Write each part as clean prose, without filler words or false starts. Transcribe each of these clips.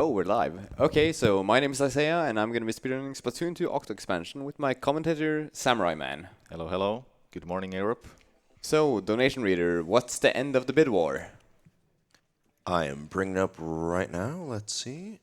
Oh, we're live. Okay, so my name is Isaia, and I'm going to be speedrunning Splatoon 2 Octo expansion with my commentator, Samurai Man. Hello, hello. Good morning, Europe. So, donation reader, what's the end of the bid war? I am bringing it up right now. Let's see.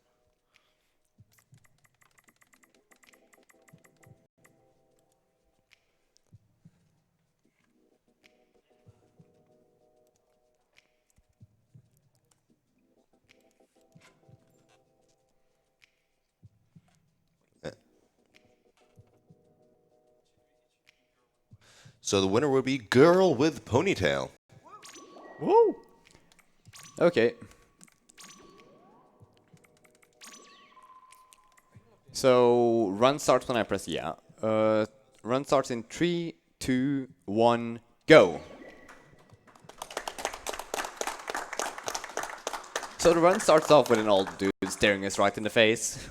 So the winner would be Girl with Ponytail. Woo! Okay. So, run starts when I press yeah. Run starts in 3, 2, 1, go! So the run starts off with an old dude staring us right in the face.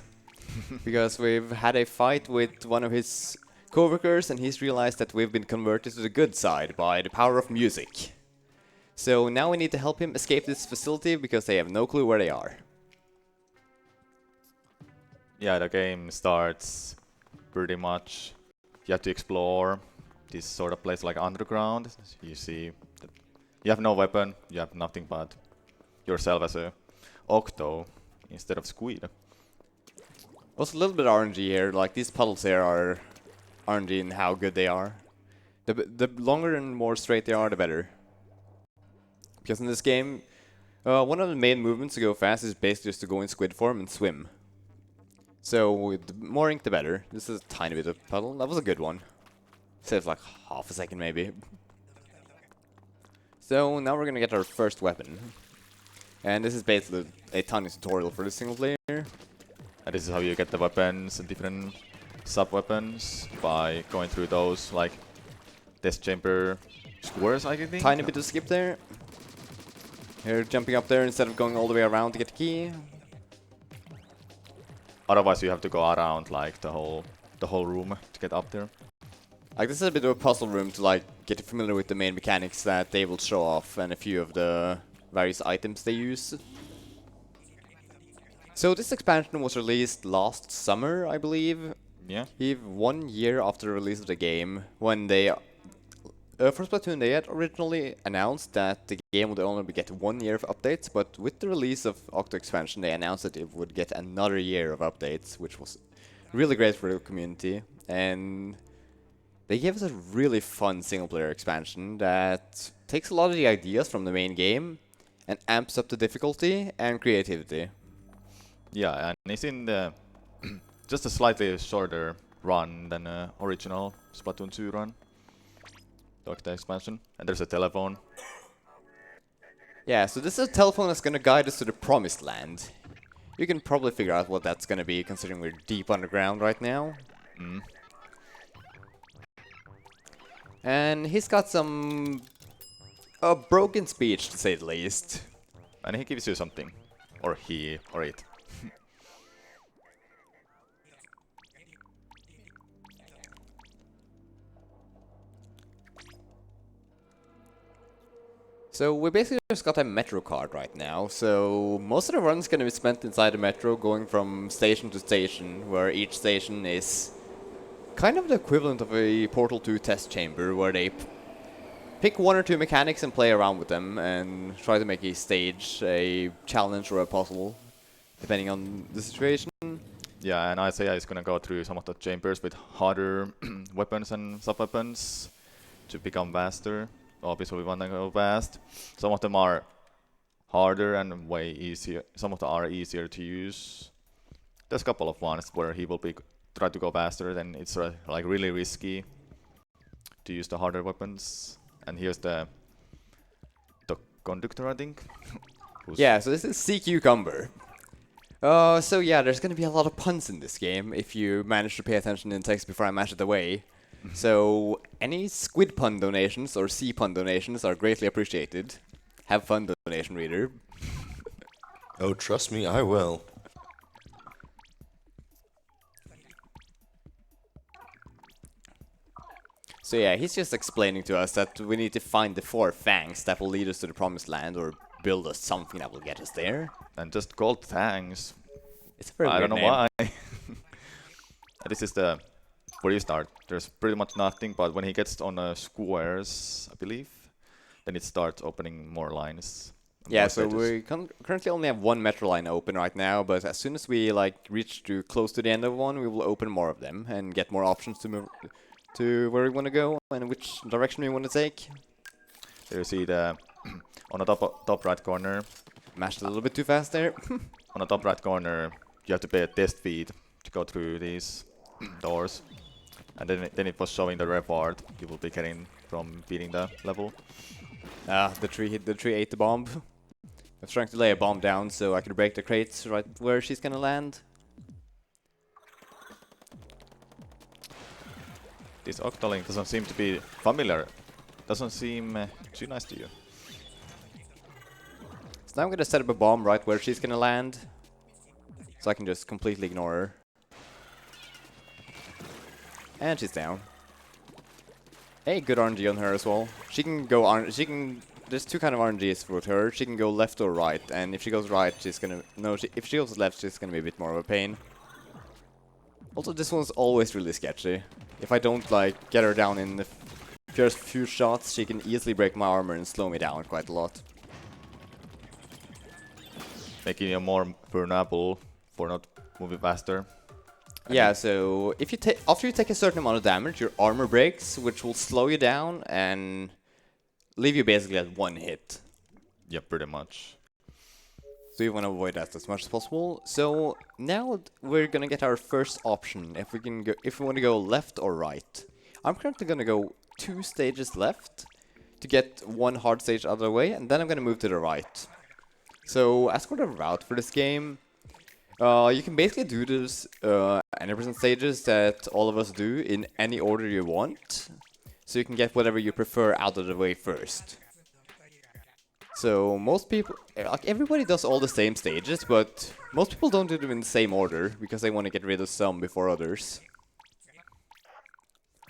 Because we've had a fight with one of his coworkers and he's realized that we've been converted to the good side by the power of music. So now we need to help him escape this facility because they have no clue where they are. Yeah, the game starts pretty much. You have to explore this sort of place like underground. You see, that you have no weapon, you have nothing but yourself as a Octo instead of Squid. Also a little bit RNG here, like these puddles here are RNG in how good they are. The longer and more straight they are, the better. Because in this game, one of the main movements to go fast is basically just to go in squid form and swim. So the more ink the better. This is a tiny bit of puddle. That was a good one. Saves like half a second maybe. So now we're gonna get our first weapon. And this is basically a tiny tutorial for the single player. And this is how you get the weapons and different sub-weapons by going through those like test chamber squares, I think. Tiny bit of skip there. Here, jumping up there instead of going all the way around to get the key. Otherwise, you have to go around like the whole room to get up there. Like this is a bit of a puzzle room to like get familiar with the main mechanics that they will show off and a few of the various items they use. So this expansion was released last summer, I believe. Yeah. 1 year after the release of the game, when they for Splatoon they had originally announced that the game would only get 1 year of updates, but with the release of Octo expansion they announced that it would get another year of updates, which was really great for the community. And they gave us a really fun single player expansion that takes a lot of the ideas from the main game and amps up the difficulty and creativity. Yeah, and it's in the just a slightly shorter run than the original Splatoon 2 run. The Octo expansion. And there's a telephone. Yeah, so this is a telephone that's gonna guide us to the promised land. You can probably figure out what that's gonna be, considering we're deep underground right now. Mm. And he's got some broken speech, to say the least. And he gives you something. Or he, or it. So we basically just got a metro card right now, so most of the run's gonna be spent inside the metro, going from station to station, where each station is kind of the equivalent of a Portal 2 test chamber, where they pick 1 or 2 mechanics and play around with them, and try to make a stage, a challenge, or a puzzle, depending on the situation. Yeah, and Isaia is gonna go through some of the chambers with harder weapons and sub-weapons to become faster. Obviously we want to go fast. Some of them are harder and way easier. Some of them are easier to use. There's a couple of ones where he will try to go faster, then it's like really risky to use the harder weapons. And here's the conductor, I think. Yeah, so this is Sea Cucumber. So yeah, there's gonna be a lot of puns in this game if you manage to pay attention in text before I mash it away. So any squid pun donations or sea pun donations are greatly appreciated. Have fun, donation reader. Oh, trust me, I will. So yeah, he's just explaining to us that we need to find the 4 fangs that will lead us to the promised land, or build us something that will get us there. And just gold fangs. It's a very I weird don't know name. why. This is the where you start. There's pretty much nothing, but when he gets on squares, I believe, then it starts opening more lines. Yeah, more so stages. we currently only have one metro line open right now, but as soon as we like reach to close to the end of one, we will open more of them and get more options to move to where we want to go and which direction we want to take. There you see the on the top right corner. Mashed a little bit too fast there. On the top right corner, you have to pay a test feed to go through these doors, and then it was showing the reward you will be getting from beating the level. The tree ate the bomb. I was trying to lay a bomb down so I could break the crates right where she's gonna land. This Octolink doesn't seem to be familiar. Doesn't seem too nice to you. So now I'm gonna set up a bomb right where she's gonna land, so I can just completely ignore her. And she's down. Hey, good RNG on her as well. She can go on. There's two kind of RNGs with her. She can go left or right, and if she goes right, she's gonna if she goes left, she's gonna be a bit more of a pain. Also, this one's always really sketchy. If I don't like get her down in the first few shots, she can easily break my armor and slow me down quite a lot. Making you more vulnerable for not moving faster. Yeah, so if you after you take a certain amount of damage, your armor breaks, which will slow you down and leave you basically at one hit. Yeah, pretty much. So you want to avoid that as much as possible. So now we're gonna get our first option if we want to go left or right. I'm currently gonna go 2 stages left to get one hard stage out of the way, and then I'm gonna move to the right. So as for the route for this game, you can basically do this 100% stages that all of us do in any order you want. So you can get whatever you prefer out of the way first. So most people, like everybody does all the same stages, but most people don't do them in the same order because they want to get rid of some before others.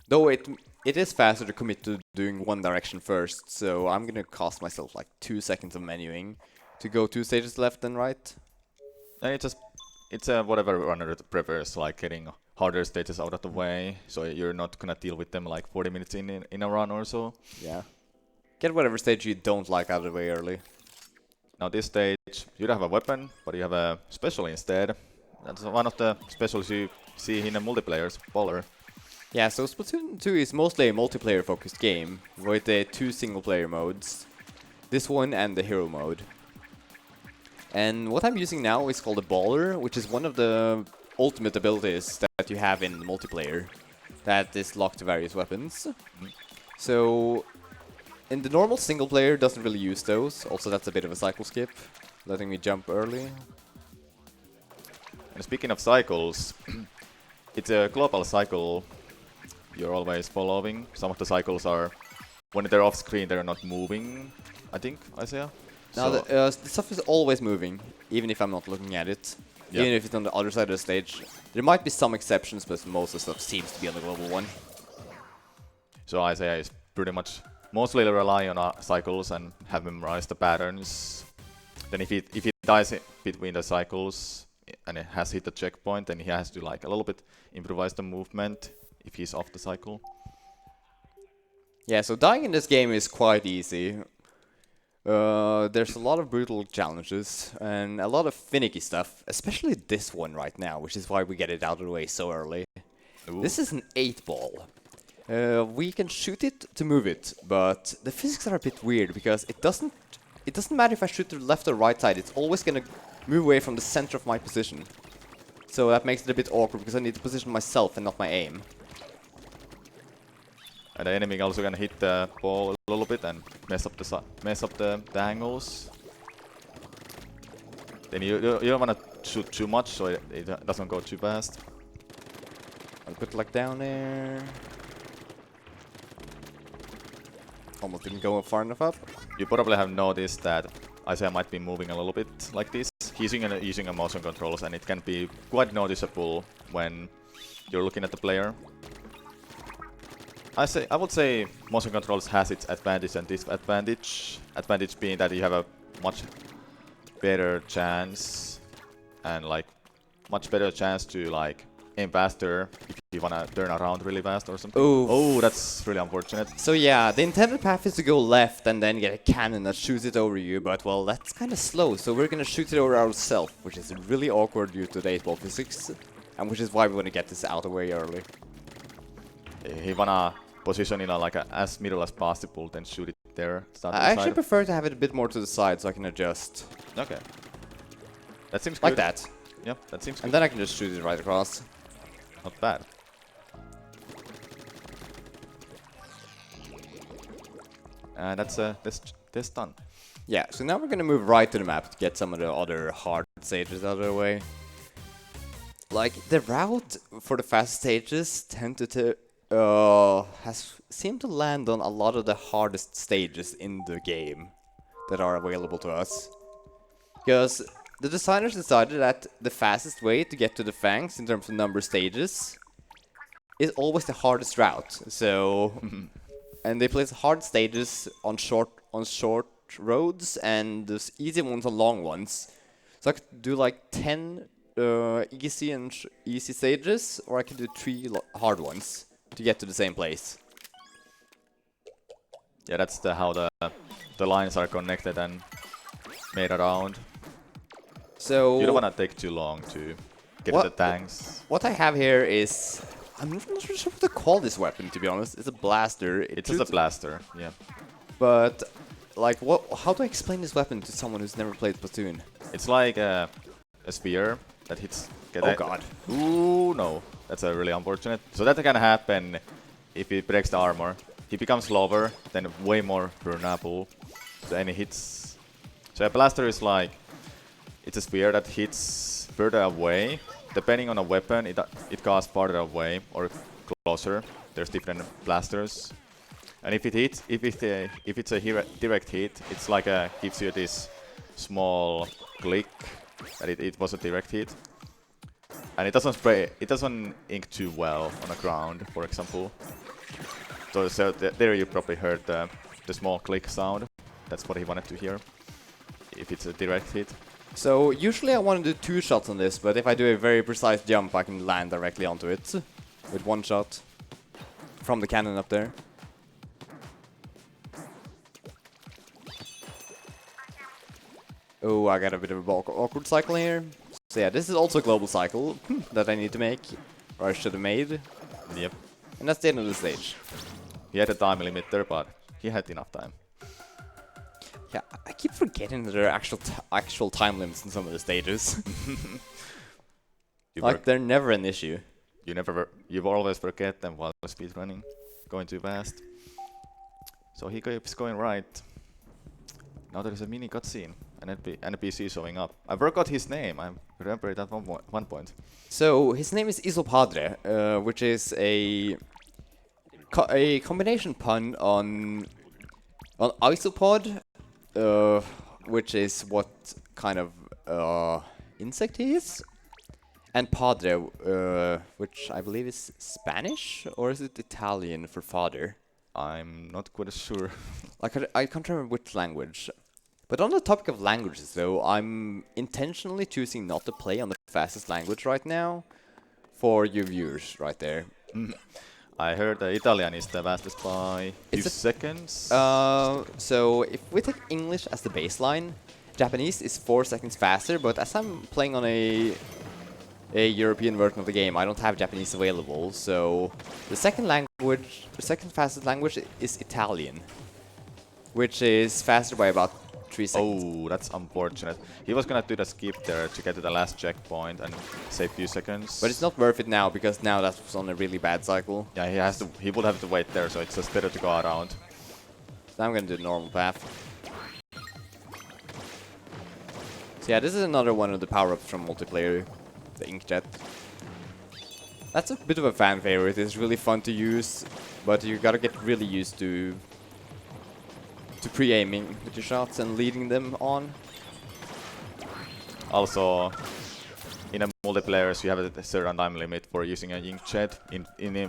Though it is faster to commit to doing one direction first, so I'm gonna cost myself like 2 seconds of menuing to go 2 stages left and right. And it's whatever runner prefers, like getting harder stages out of the way, so you're not gonna deal with them like 40 minutes in a run or so. Yeah. Get whatever stage you don't like out of the way early. Now this stage, you don't have a weapon, but you have a special instead. That's one of the specials you see in a multiplayer's baller. Yeah, so Splatoon 2 is mostly a multiplayer-focused game with the 2 single-player modes. This one and the hero mode. And what I'm using now is called a baller, which is one of the ultimate abilities that you have in multiplayer that is locked to various weapons. So in the normal single player doesn't really use those. Also, that's a bit of a cycle skip, letting me jump early. And speaking of cycles, it's a global cycle you're always following. Some of the cycles are, when they're off screen, they're not moving, I think, Isaia. Now, So, the stuff is always moving, even if I'm not looking at it. Yeah. Even if it's on the other side of the stage. There might be some exceptions, but most of the stuff seems to be on the global one. so Isaia is pretty much mostly rely on cycles and have memorized the patterns. Then if he dies between the cycles and it has hit the checkpoint, then he has to like a little bit improvise the movement if he's off the cycle. Yeah, so dying in this game is quite easy. There's a lot of brutal challenges and a lot of finicky stuff, especially this one right now, which is why we get it out of the way so early. Ooh. This is an 8-ball. We can shoot it to move it, but the physics are a bit weird because it doesn't matter if I shoot to the left or right side, it's always gonna move away from the center of my position. So that makes it a bit awkward because I need to position myself and not my aim. And the enemy also gonna hit the ball a little bit and mess up the angles. Then you don't wanna shoot too much so it doesn't go too fast. I'll put like down there. Almost didn't go far enough up. You probably have noticed that Isaia might be moving a little bit like this. He's using a motion controls and it can be quite noticeable when you're looking at the player. I would say motion controls has its advantage and disadvantage. Advantage being that you have a much better chance and like much better chance to like aim faster if you wanna turn around really fast or something. Oof. Oh, that's really unfortunate. So yeah, the intended path is to go left and then get a cannon that shoots it over you, but well, that's kind of slow, so we're gonna shoot it over ourselves, which is really awkward due to the 8-ball physics, and which is why we want to get this out of the way early. He wanna position in like as middle as possible, then shoot it there. Start I to the actually side. prefer to have it a bit more to the side so I can adjust. Okay. That seems Like good. that. Yeah, that seems And good. then I can just shoot it right across. Not bad. And that's this done. Yeah, so now we're gonna move right to the map to get some of the other hard stages out of the way. Like, the route for the fast stages tend to seemed to land on a lot of the hardest stages in the game that are available to us. Because the designers decided that the fastest way to get to the fangs in terms of number of stages is always the hardest route. So, and they place hard stages on short roads and the easy ones on long ones. So I could do like 10 easy stages, or I could do 3 hard ones to get to the same place. Yeah, that's how the lines are connected and made around. So You don't wanna take too long to get to the tanks. What I have here is, I'm not really sure what to call this weapon, to be honest. It's a blaster. It's just a blaster. Yeah. But like, how do I explain this weapon to someone who's never played Splatoon? It's like a sphere that hits. Oh god. Ooh, no. That's really unfortunate. So that can happen if he breaks the armor. He becomes slower, then way more vulnerable to any hits. So a blaster is like, it's a sphere that hits further away. Depending on a weapon, it goes farther away or closer. There's different blasters. And if it's a direct hit, it's like gives you this small click that it was a direct hit. And it doesn't ink too well on the ground, for example. So there you probably heard the small click sound. That's what he wanted to hear, if it's a direct hit. So usually I want to do 2 shots on this, but if I do a very precise jump, I can land directly onto it with 1 shot from the cannon up there. Oh, I got a bit of an awkward cycle here. So yeah, this is also a global cycle that I need to make, or I should have made. Yep. And that's the end of the stage. He had a time limit there, but he had enough time. Yeah, I keep forgetting that there are actual time limits in some of the stages. Like, they're never an issue. You always forget them while speedrunning, going too fast. So he keeps going right. Now there is a mini cutscene, an NPC showing up. I forgot his name. I remember it at one point. So his name is Isopadre, which is a combination pun on isopod, which is what kind of insect he is, and padre, which I believe is Spanish, or is it Italian for father? I'm not quite sure. Like, I can't remember which language. But on the topic of languages, though, I'm intentionally choosing not to play on the fastest language right now for you viewers right there. I heard Italian is the fastest by few seconds. So if we take English as the baseline, Japanese is 4 seconds faster, but as I'm playing on a European version of the game, I don't have Japanese available, so the second fastest language is Italian, which is faster by about 3 seconds. Oh, that's unfortunate. He was gonna do the skip there to get to the last checkpoint and save few seconds. But it's not worth it now, because now that's on a really bad cycle. Yeah, he would have to wait there, so it's just better to go around. So I'm gonna do the normal path. So yeah, this is another one of the power-ups from multiplayer, the inkjet. That's a bit of a fan favorite. It's really fun to use, but you gotta get really used to pre-aiming with your shots and leading them on. Also, in a multiplayer, you have a certain time limit for using an inkjet. In a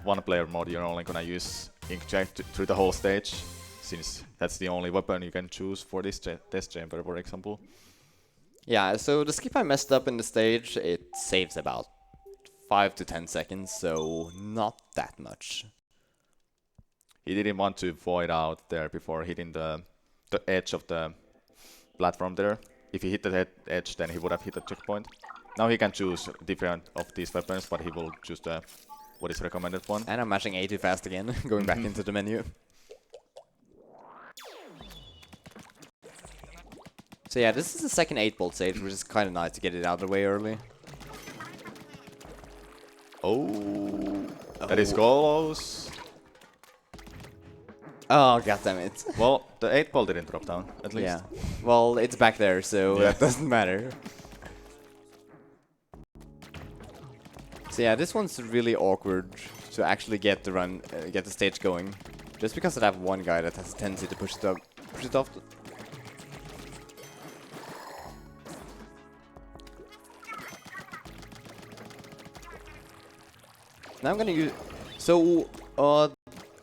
one-player mode, you're only gonna use inkjet through the whole stage, since that's the only weapon you can choose for this test chamber, for example. Yeah, so the skip I messed up in the stage, it saves about 5 to 10 seconds, so not that much. He didn't want to void out there before hitting the edge of the platform there. If he hit the edge, then he would have hit the checkpoint. Now he can choose different of these weapons, but he will choose the what is recommended one. And I'm mashing A too fast again, going back into the menu. So yeah, this is the second 8-bolt stage, which is kind of nice to get it out of the way early. Oh, that is close. Oh, goddammit. Well, the 8 ball didn't drop down, at least. Yeah. Well, it's back there, so Yeah. that doesn't matter. So yeah, this one's really awkward to actually get the run, get the stage going, just because I have one guy that has a tendency to push it off. Now I'm gonna use. So,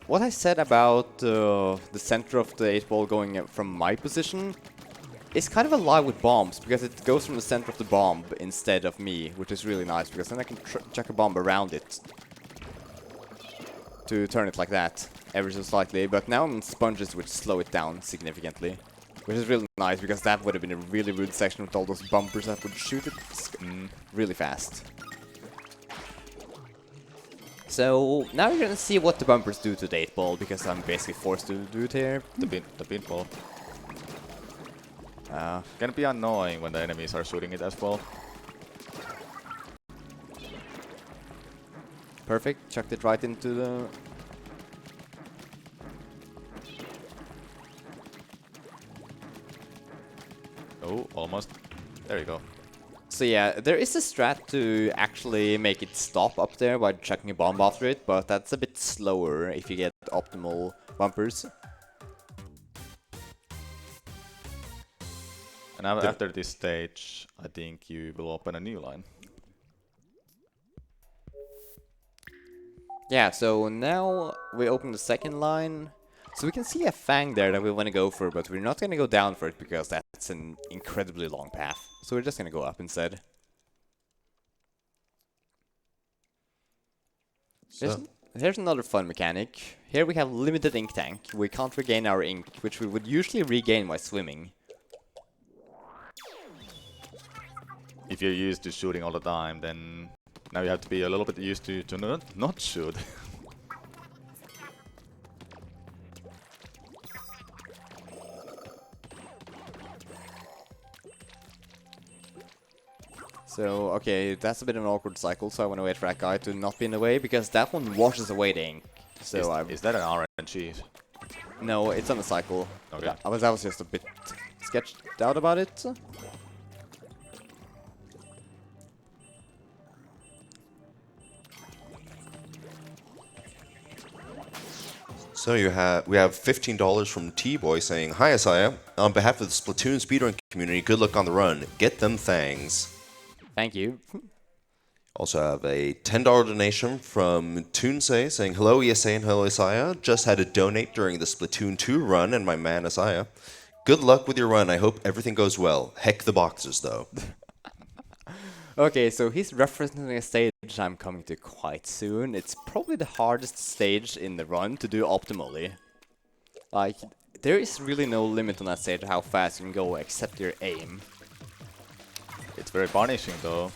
what I said about the center of the 8-ball going from my position is kind of a lie with bombs, because it goes from the center of the bomb instead of me, which is really nice, because then I can chuck a bomb around it to turn it like that, ever so slightly. But now I'm in sponges, which slow it down significantly, which is really nice, because that would have been a really rude section with all those bumpers that would shoot it really fast. So now you're gonna see what the bumpers do to the 8-ball, because I'm basically forced to do it here. The pinball. Can be annoying when the enemies are shooting it as well. Perfect, chucked it right into the... Oh, almost. There you go. So yeah, there is a strat to actually make it stop up there by chucking a bomb after it, but that's a bit slower if you get optimal bumpers. And after this stage, I think you will open a new line. Yeah, so now we open the second line. So we can see a fang there that we want to go for, but we're not going to go down for it because that's an incredibly long path. So we're just going to go up instead. Here's another fun mechanic. Here we have limited ink tank. We can't regain our ink, which we would usually regain by swimming. If you're used to shooting all the time, then now you have to be a little bit used to not shoot. So, okay, that's a bit of an awkward cycle, so I want to wait for that guy to not be in the way, because that one washes away the ink. So is that an RNG? No, it's on a cycle. Okay. I was just a bit sketched out about it. So we have $15 from T-Boy saying, "Hi Isaiah, on behalf of the Splatoon speedrun community, good luck on the run. Get them thangs." Thank you. Also have a $10 donation from Toonsay saying, "Hello ESA and hello Isaiah. Just had to donate during the Splatoon 2 run and my man Isaiah. Good luck with your run. I hope everything goes well. Heck the boxers though." Okay, so he's referencing a stage I'm coming to quite soon. It's probably the hardest stage in the run to do optimally. Like, there is really no limit on that stage how fast you can go except your aim. It's very punishing though.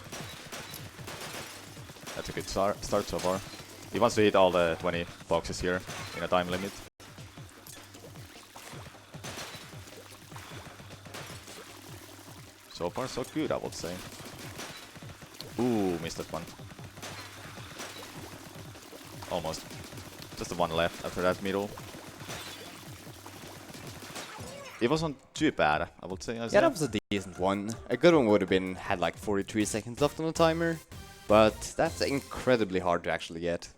That's a good start so far. He wants to hit all the 20 boxes here in a time limit. So far so good, I would say. Ooh, missed that one. Almost. Just the one left after that middle. It wasn't too bad, I would say. Yeah, that was a decent one. A good one would have been had like 43 seconds left on the timer, but that's incredibly hard to actually get.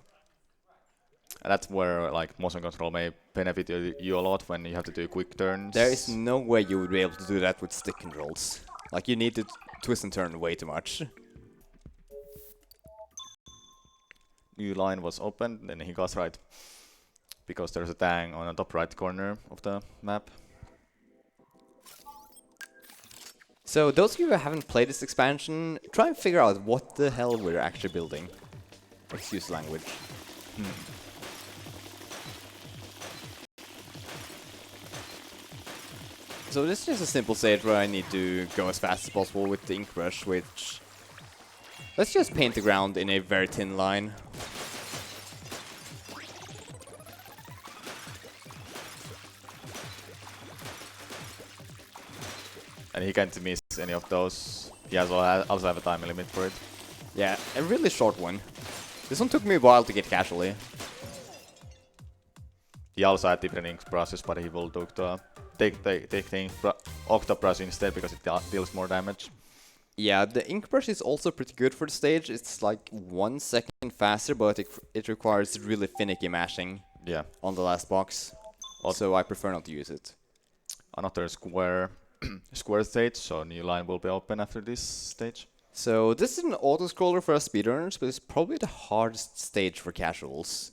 And that's where like motion control may benefit you a lot when you have to do quick turns. There is no way you would be able to do that with stick controls. Like, you need to twist and turn way too much. New line was opened, then he got right. Because there's a tang on the top right corner of the map. So those of you who haven't played this expansion, try and figure out what the hell we're actually building. Excuse language. So this is just a simple stage where I need to go as fast as possible with the ink brush, which... Let's just paint the ground in a very thin line. And he can't miss any of those. He also have a time limit for it. Yeah, a really short one. This one took me a while to get casually. He also had different ink brushes, but he will take the Octo brush instead because it deals more damage. Yeah, the ink brush is also pretty good for the stage. It's like 1 second faster, but it requires really finicky mashing on the last box. So I prefer not to use it. Another square stage, so a new line will be open after this stage. So this is an auto-scroller for us speedrunners, but it's probably the hardest stage for casuals.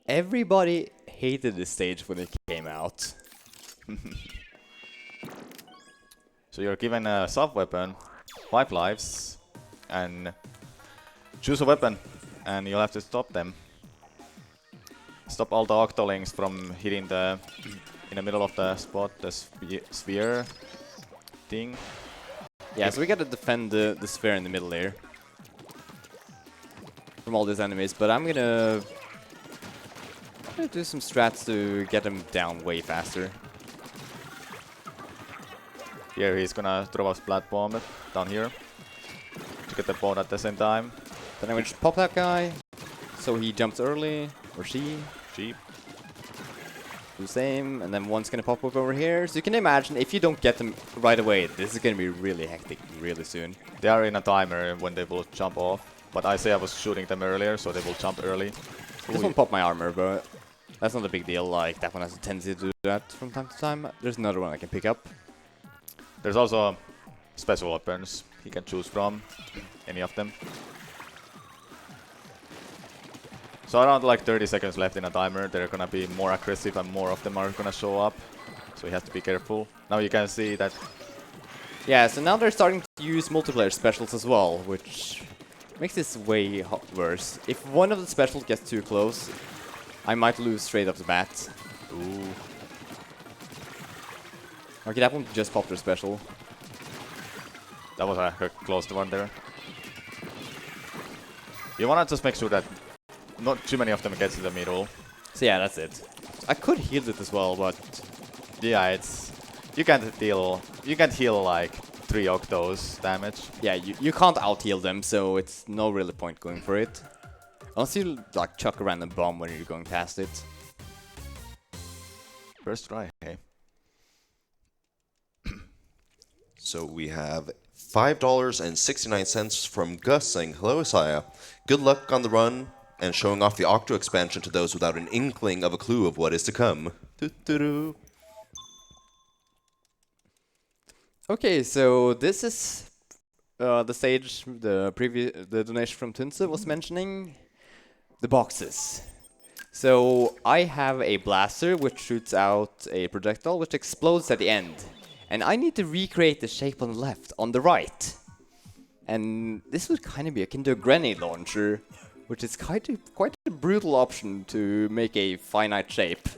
Everybody hated this stage when it came out. So you're given a sub-weapon, 5 lives, and choose a weapon, and you'll have to stop them. Stop all the octolings from hitting the in the middle of the spot, the sphere thing. Yeah, so we gotta defend the sphere in the middle here from all these enemies, but I'm gonna do some strats to get them down way faster. Here he's gonna throw a splat bomb down here to get the board at the same time. Then I'm gonna just pop that guy, so he jumps early, or she. Cheap. Do the same, and then one's gonna pop up over here. So you can imagine if you don't get them right away, this is gonna be really hectic really soon. They are in a timer when they will jump off, but Isaia was shooting them earlier, so they will jump early. This one popped my armor, but that's not a big deal. Like, that one has a tendency to do that from time to time. There's another one I can pick up. There's also special weapons he can choose from, any of them. So around like 30 seconds left in a timer, they're gonna be more aggressive and more of them are gonna show up. So he has to be careful. Now you can see that... Yeah, so now they're starting to use multiplayer specials as well, which makes this way worse. If one of the specials gets too close, I might lose straight off the bat. Ooh. Okay, that one just popped their special. That was a close one there. You wanna just make sure that not too many of them get to the middle. So yeah, that's it. I could heal it as well, but yeah, it's you can't heal like 3 Octos damage. Yeah, you can't out heal them, so it's no really point going for it. Unless you like chuck a random bomb when you're going past it. First try, hey. So we have $5.69 from Gus saying, "Hello, Isaia. Good luck on the run and showing off the Octo expansion to those without an inkling of a clue of what is to come." Doo-doo-doo. Okay, so this is the stage the donation from Tunse was mentioning, the boxes. So I have a blaster which shoots out a projectile which explodes at the end. And I need to recreate the shape on the left, on the right. And this would kind of be akin to a grenade launcher, which is quite a brutal option to make a finite shape.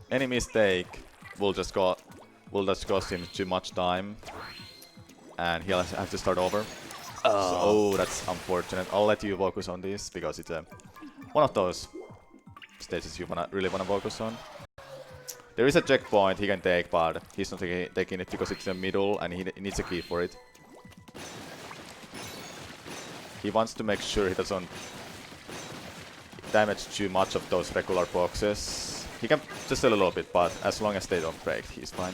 Any mistake will just cost him too much time, and he'll have to start over. So, that's unfortunate. I'll let you focus on this because it's one of those stages you really wanna focus on. There is a checkpoint he can take, but he's not taking it because it's in the middle and he needs a key for it. He wants to make sure he doesn't damage too much of those regular boxes. He can just a little bit, but as long as they don't break, he's fine.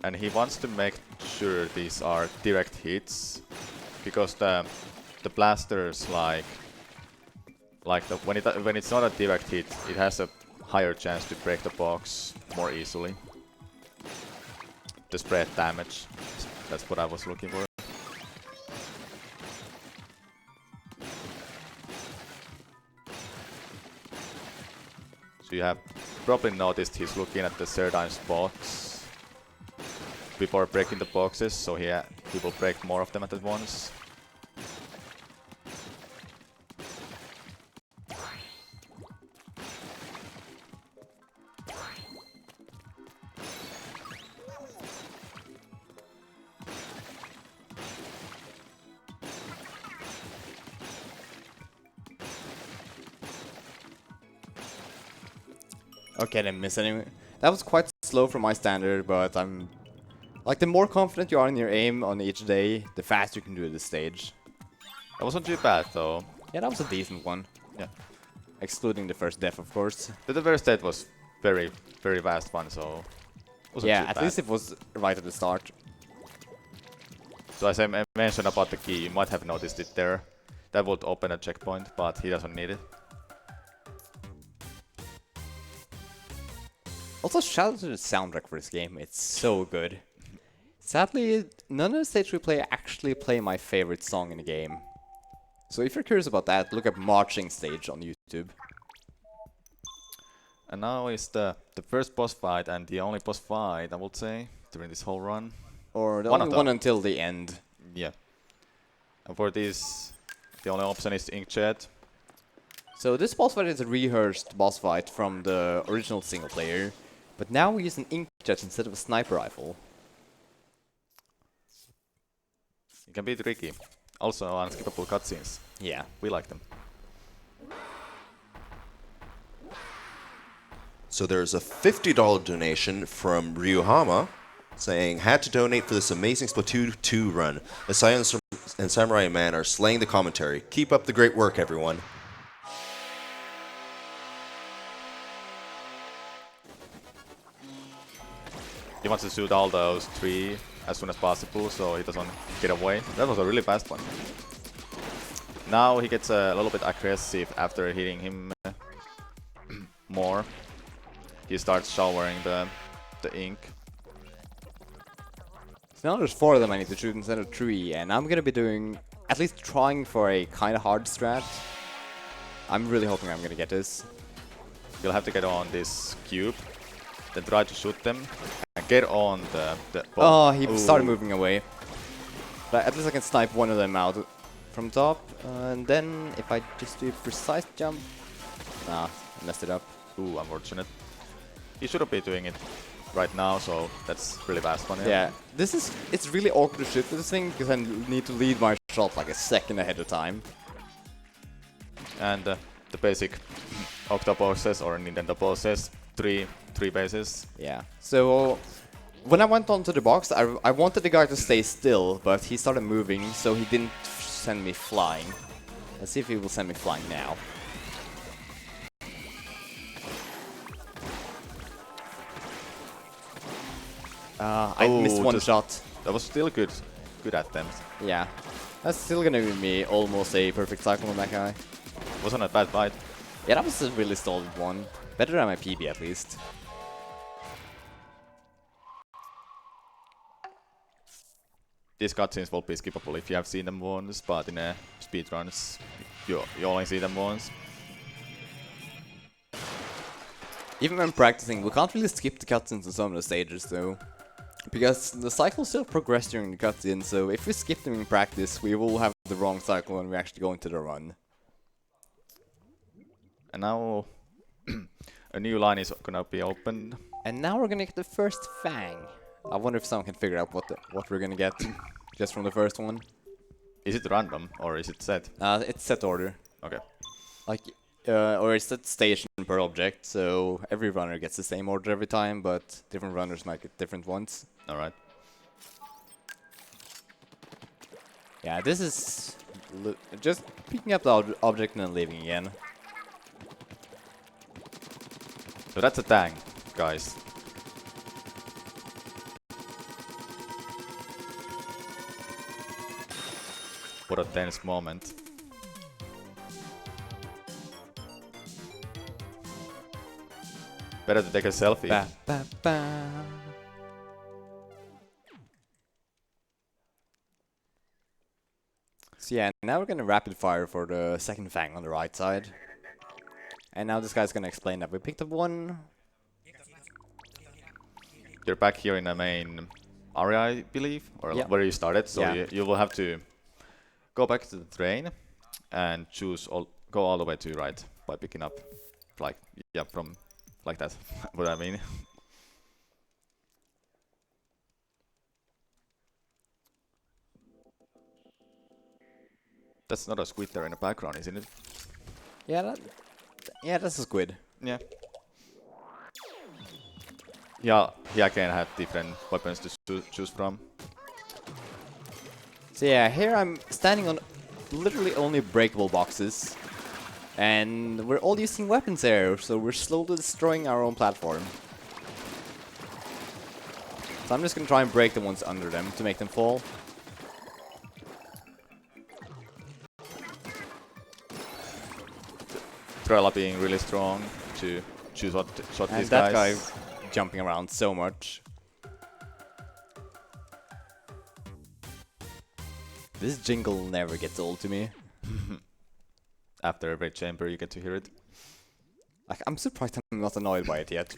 And he wants to make sure these are direct hits, because the blasters when it's not a direct hit, it has a higher chance to break the box more easily. To spread damage. That's what I was looking for. So You have probably noticed he's looking at the Serdine's box before breaking the boxes, so he will break more of them at once. Okay, I didn't miss any. That was quite slow for my standard, but I'm... Like, the more confident you are in your aim on each day, the faster you can do this stage. That wasn't too bad though. Yeah, that was a decent one. Yeah. Excluding the first death, of course. But the first state was very, very fast one, so... wasn't Yeah, too at bad. least it was right at the start. So as I mentioned about the key, you might have noticed it there. That would open a checkpoint, but he doesn't need it. Also, shout out to the soundtrack for this game, it's so good. Sadly, none of the stages we play actually play my favorite song in the game. So if you're curious about that, look up Marching Stage on YouTube. And now is the first boss fight, and the only boss fight, I would say, during this whole run. Or the One only of them. one until the end. Yeah. And for this, the only option is Inkjet. So this boss fight is a rehearsed boss fight from the original single player, but now we use an inkjet instead of a sniper rifle. It can be tricky. Also unskippable cutscenes. Yeah. We like them. So there's a $50 donation from Ryuhama saying, had to donate for this amazing Splatoon 2 run. Isaia and Samurai Man are slaying the commentary. Keep up the great work, everyone. He wants to shoot all those 3 as soon as possible, so he doesn't get away. That was a really fast one. Now he gets a little bit aggressive after hitting him more. He starts showering the ink. So now there's 4 of them I need to shoot instead of 3, and I'm gonna be doing, at least trying for a kinda hard strat. I'm really hoping I'm gonna get this. You'll have to get on this cube, then try to shoot them, and get on the Oh, he Ooh. started moving away. But at least I can snipe one of them out from top, and then if I just do a precise jump... Nah, I messed it up. Ooh, unfortunate. He shouldn't be doing it right now, so that's really fast one. Yeah, it's really awkward to shoot with this thing, because I need to lead my shot like a second ahead of time. And the basic Octo poses or Nintendo poses, three bases. Yeah, so when I went onto the box, I wanted the guy to stay still, but he started moving, so he didn't send me flying. Let's see if he will send me flying now. I missed one shot. That was still good attempt. Yeah, that's still gonna be me almost a perfect cycle on that guy. Wasn't a bad fight. Yeah, that was a really solid one. Better than my PB at least. These cutscenes will be skippable if you have seen them once, but in speedruns, you only see them once. Even when practicing, we can't really skip the cutscenes in some of the stages though. Because the cycles still progress during the cutscene, so if we skip them in practice, we will have the wrong cycle when we actually go into the run. And now a new line is gonna be opened. And now we're gonna get the first fang. I wonder if someone can figure out what we're gonna get just from the first one. Is it random or is it set? It's set order. Okay. Like, or it's set station per object, so every runner gets the same order every time, but different runners might get different ones. Alright. Yeah, this is just picking up the object and then leaving again. So that's a tank, guys. What a tense moment. Better to take a selfie. Ba, ba, ba. So yeah, now we're gonna rapid fire for the second fang on the right side. And now this guy's gonna explain that we picked up one. You're back here in the main area, I believe, or Yeah. where you started. So Yeah. you will have to go back to the train and go all the way to right by picking up, like, yeah, from like that. What I mean. That's not a squid there in the background, isn't it? Yeah, that's a squid. Yeah. Yeah, he again had different weapons to choose from. So yeah, here I'm standing on literally only breakable boxes. And we're all using weapons there, so we're slowly destroying our own platform. So I'm just gonna try and break the ones under them to make them fall. Trella being really strong to choose what shot And these that guys. guy jumping around so much. This jingle never gets old to me. After every chamber, you get to hear it. Like, I'm surprised I'm not annoyed by it yet.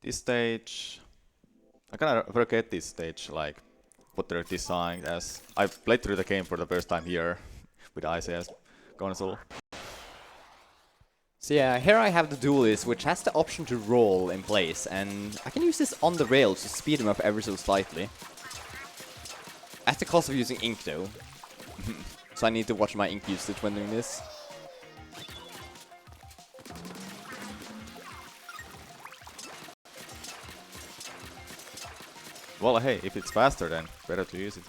This stage, I kind of forget this stage, like what they're designed as. I played through the game for the first time here with Isaia's console. So yeah, here I have the duelist, which has the option to roll in place, and I can use this on the rails to speed him up ever so slightly. At the cost of using ink though. So I need to watch my ink usage when doing this. Well, hey, if it's faster, then better to use it.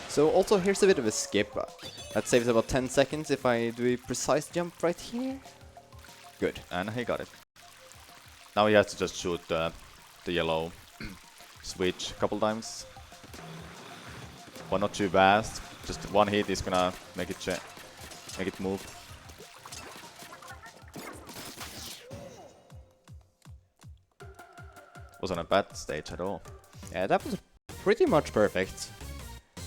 So also here's a bit of a skip. That saves about 10 seconds if I do a precise jump right here. Good. And he got it. Now he has to just shoot the yellow switch a couple times. But not too fast. Just one hit is gonna make it move. Wasn't a bad stage at all. Yeah, that was pretty much perfect.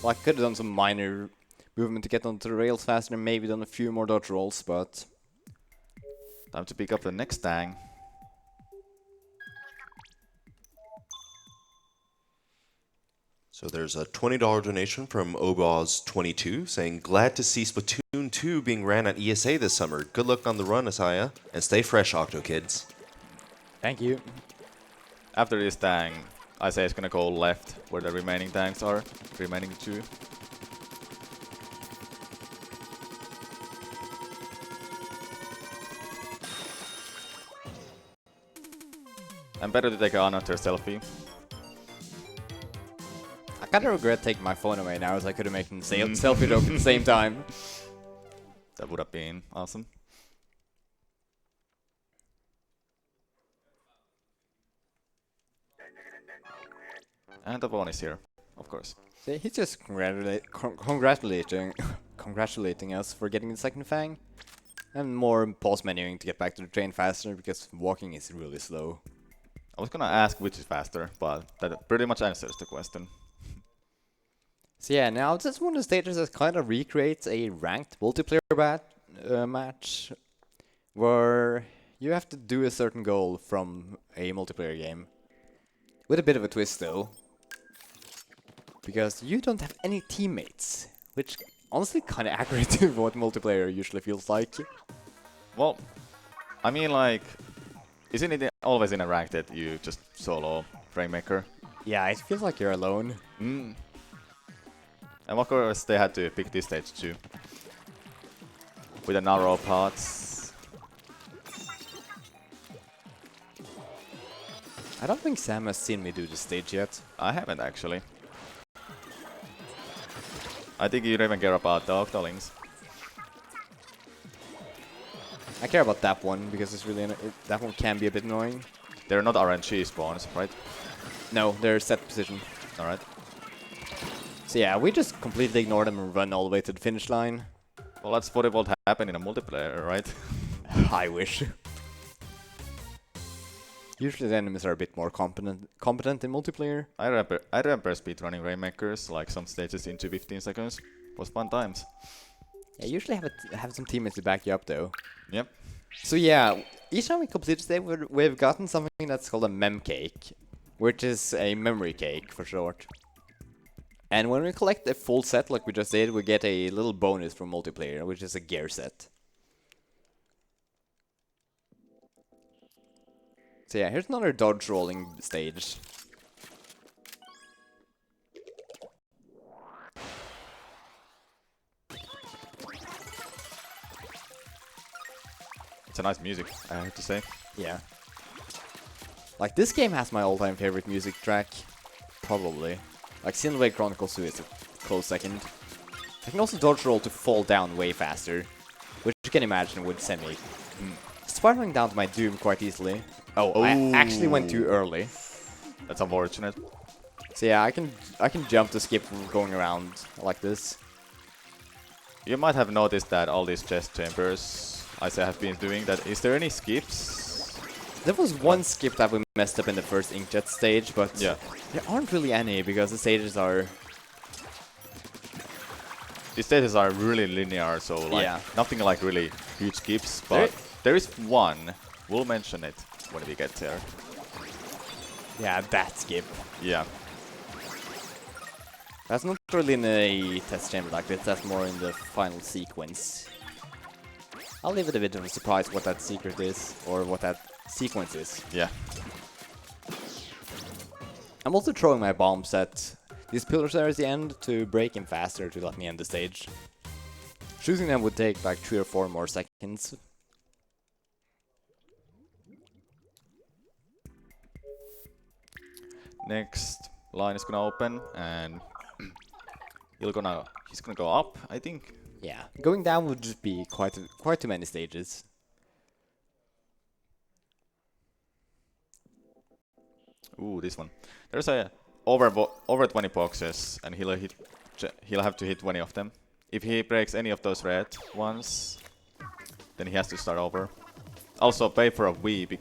Well, I could have done some minor movement to get onto the rails faster and maybe done a few more dodge rolls, but... Time to pick up the next tang. So there's a $20 donation from Obaz22 saying, glad to see Splatoon 2 being ran at ESA this summer. Good luck on the run, Isaia, and stay fresh, Octo kids. Thank you. After this tang, I say it's gonna go left where the remaining tanks are. Remaining two. And better to take another selfie. I kinda regret taking my phone away now as I could have made a selfie joke at the same time. That would have been awesome. And the one is here, of course. See, he's just congratulating us for getting the second fang. And more pause menuing to get back to the train faster because walking is really slow. I was gonna ask which is faster, but that pretty much answers the question. So yeah, now this is one of the stages that kind of recreates a ranked multiplayer match where you have to do a certain goal from a multiplayer game. With a bit of a twist though. Because you don't have any teammates, which honestly kind of accurate to what multiplayer usually feels like. Well, I mean, like, isn't it always in a rank that you just solo Rainmaker? Yeah, it feels like you're alone. And of course they had to pick this stage too. With the narrow paths. I don't think Sam has seen me do this stage yet. I haven't actually. I think you don't even care about the Octolings. I care about that one because it's really that one can be a bit annoying. They're not RNG spawns, right? No, they're set position. Alright. So yeah, we just completely ignore them and run all the way to the finish line. Well, that's what would happen in a multiplayer, right? I wish. Usually the enemies are a bit more competent in multiplayer. I remember speedrunning Rainmakers, like some stages into 15 seconds. Was fun times. Yeah, usually have some teammates to back you up though. Yep. So yeah, each time we complete a stage, we've gotten something that's called a mem cake, which is a memory cake for short. And when we collect a full set like we just did, we get a little bonus from multiplayer, which is a gear set. So yeah, here's another dodge rolling stage. It's a nice music, I have to say. Yeah. Like, this game has my all-time favorite music track. Probably. Like, Xenoblade Chronicles 2 is a close second. I can also dodge roll to fall down way faster, which you can imagine would send me spiraling down to my doom quite easily. Oh, I actually went too early. That's unfortunate. So yeah, I can jump to skip going around like this. You might have noticed that all these chest chambers Isaia has been doing that. Is there any skips? There was one skip that we messed up in the first inkjet stage, but Yeah. there aren't really any because the stages are... These stages are really linear, so like Yeah. nothing like really huge skips, but there is one. We'll mention it when we get there. Yeah, that skip. Yeah. That's not really in a test chamber like this, that's more in the final sequence. I'll leave it a bit of a surprise what that secret is, or what that sequence is. Yeah. I'm also throwing my bombs at these pillars there at the end to break him faster to let me end the stage. Shooting them would take like 3 or 4 more seconds. Next line is gonna open and he's gonna go up, I think. Yeah, going down would just be quite too many stages. Ooh, this one. There's a over 20 boxes, and he'll have to hit 20 of them. If he breaks any of those red ones, then he has to start over. Also, pay for a V.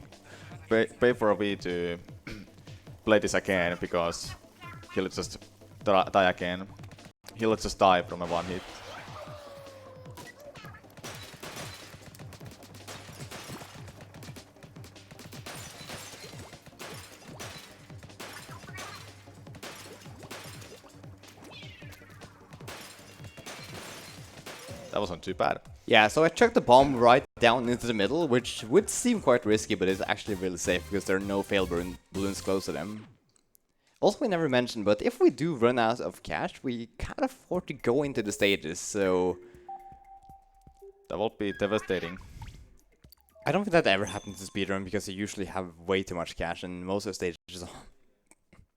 Pay for a V to play this again, because he'll just die again. He'll just die from a one hit. That wasn't too bad. Yeah, so I chucked the bomb right down into the middle, which would seem quite risky, but it's actually really safe because there are no fail balloons close to them. Also, we never mentioned, but if we do run out of cash, we can't afford to go into the stages, so... That will be devastating. I don't think that ever happens in speedrun because you usually have way too much cash and most of the stages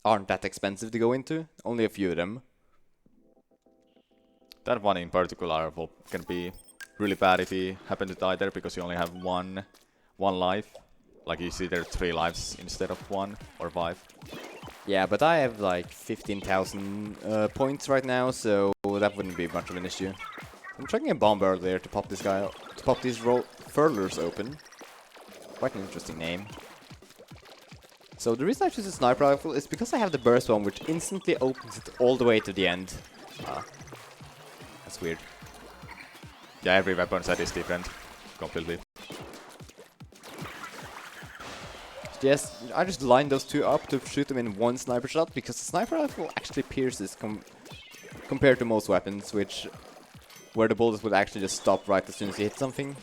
aren't that expensive to go into. Only a few of them. That one in particular can be really bad if you happen to die there because you only have one life. Like you see there are 3 lives instead of 1 or 5. Yeah, but I have like 15,000 points right now, so that wouldn't be much of an issue. I'm chucking a bomb earlier to pop this guy, to pop these furlers open. Quite an interesting name. So the reason I choose a sniper rifle is because I have the burst bomb, which instantly opens it all the way to the end. That's weird. Yeah, every weapon set is different. Completely. Yes, I just lined those two up to shoot them in one sniper shot, because the sniper rifle actually pierces compared to most weapons, where the bullets would actually just stop right as soon as you hit something.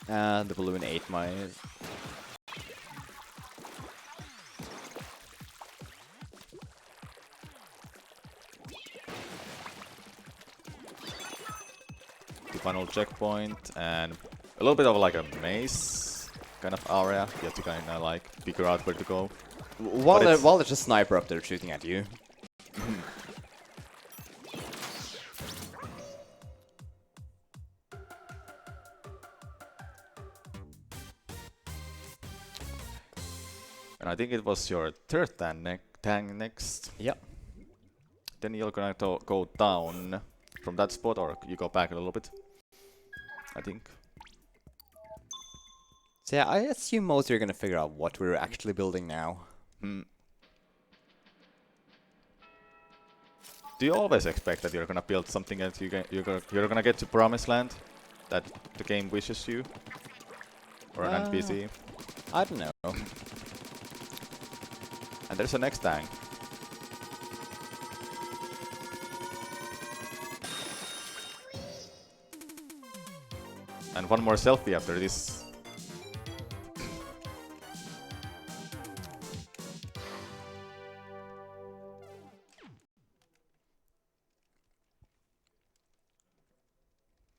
The balloon ate my... The final checkpoint and a little bit of like a maze kind of area. You have to kind of like figure out where to go. While there's a sniper up there shooting at you. And I think it was your third tang next. Yep. Then you're gonna go down from that spot, or you go back a little bit. I think. So yeah, I assume most are gonna figure out what we're actually building now. Hmm. Do you always expect that you're gonna build something that you're gonna get to promised land that the game wishes you, or an NPC? I don't know. And there's a next tank. And one more selfie after this.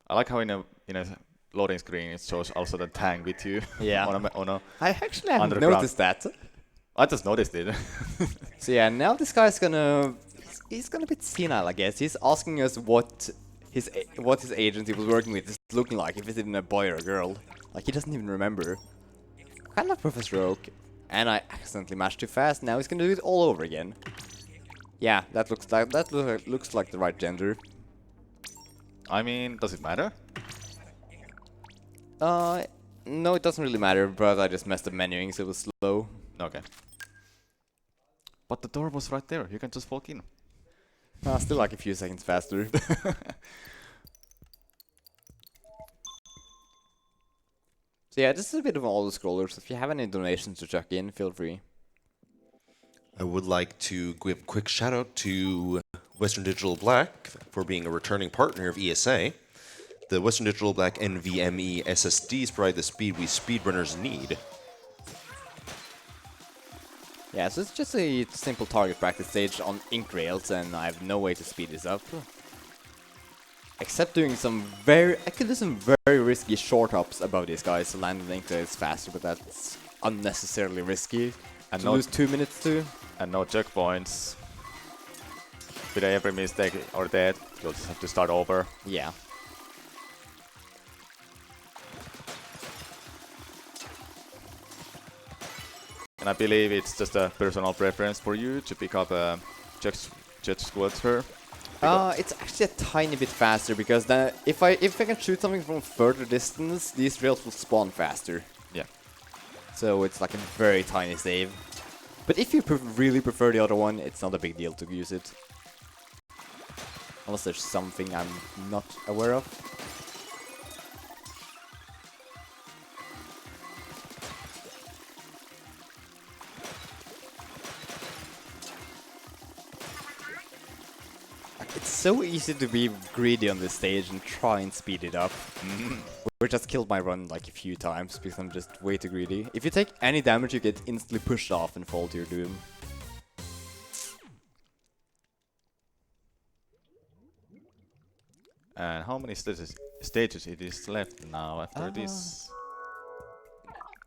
I like how in a loading screen it shows also the tank with you. Yeah. on a I actually haven't underground. noticed that. I just noticed it. So yeah, now this guy's gonna... He's gonna be senile, I guess. He's asking us what his agency was working with is looking like, if it's even a boy or a girl. Like, he doesn't even remember. Kind of Professor Oak. And I accidentally mashed too fast, now he's gonna do it all over again. Yeah, that looks like the right gender. I mean, does it matter? No, it doesn't really matter, but I just messed up menuing, so it was slow. Okay. But the door was right there. You can just walk in. Still like a few seconds faster. So yeah, this is a bit of an auto-scroller, so if you have any donations to chuck in, feel free. I would like to give a quick shout out to Western Digital Black for being a returning partner of ESA. The Western Digital Black NVMe SSDs provide the speed we speedrunners need. Yeah, so it's just a simple target practice stage on ink rails, and I have no way to speed this up. Except doing I could do some very risky short hops above these guys to land the ink rails faster, but that's unnecessarily risky. And to lose 2 minutes to. And no checkpoints. With every mistake or dead, you'll just have to start over. Yeah. And I believe it's just a personal preference for you to pick up a jet squelcher. It's actually a tiny bit faster, because then if I can shoot something from further distance, these rails will spawn faster. Yeah. So it's like a very tiny save. But if you really prefer the other one, it's not a big deal to use it. Unless there's something I'm not aware of. It's so easy to be greedy on this stage and try and speed it up. Which has killed my run like a few times because I'm just way too greedy. If you take any damage, you get instantly pushed off and fall to your doom. And how many stages it is left now after this?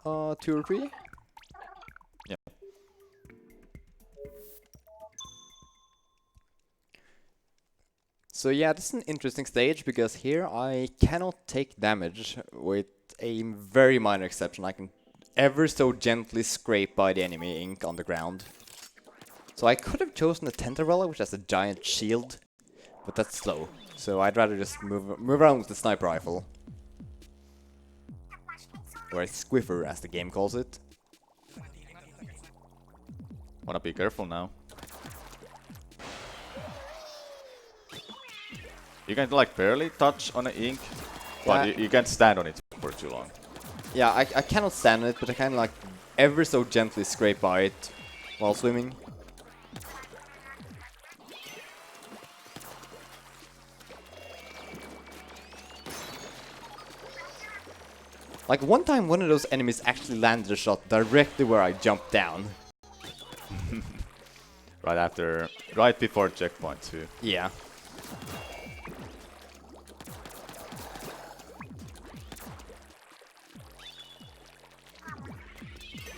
2 or 3? Yeah. So yeah, this is an interesting stage because here I cannot take damage with a very minor exception. I can ever so gently scrape by the enemy ink on the ground. So I could have chosen the Tentarella, which has a giant shield, but that's slow. So I'd rather just move around with the sniper rifle. Or a squiffer, as the game calls it. Wanna be careful now. You can like barely touch on the ink, but you can't stand on it for too long. Yeah, I cannot stand on it, but I can like ever so gently scrape by it while swimming. Like one time one of those enemies actually landed a shot directly where I jumped down. Right before checkpoint too. Yeah.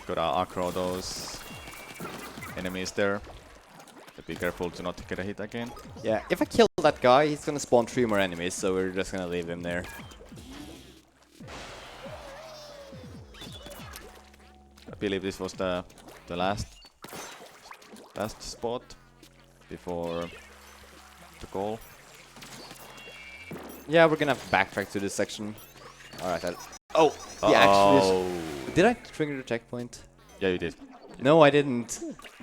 Gotta aggro those enemies there. Be careful to not get a hit again. Yeah, if I kill that guy, he's gonna spawn 3 more enemies, so we're just gonna leave him there. I believe this was the last spot before the goal. Yeah, we're gonna have to backtrack to this section. Alright, oh! He actually... Oh. Did I trigger the checkpoint? Yeah, you did. No, I didn't.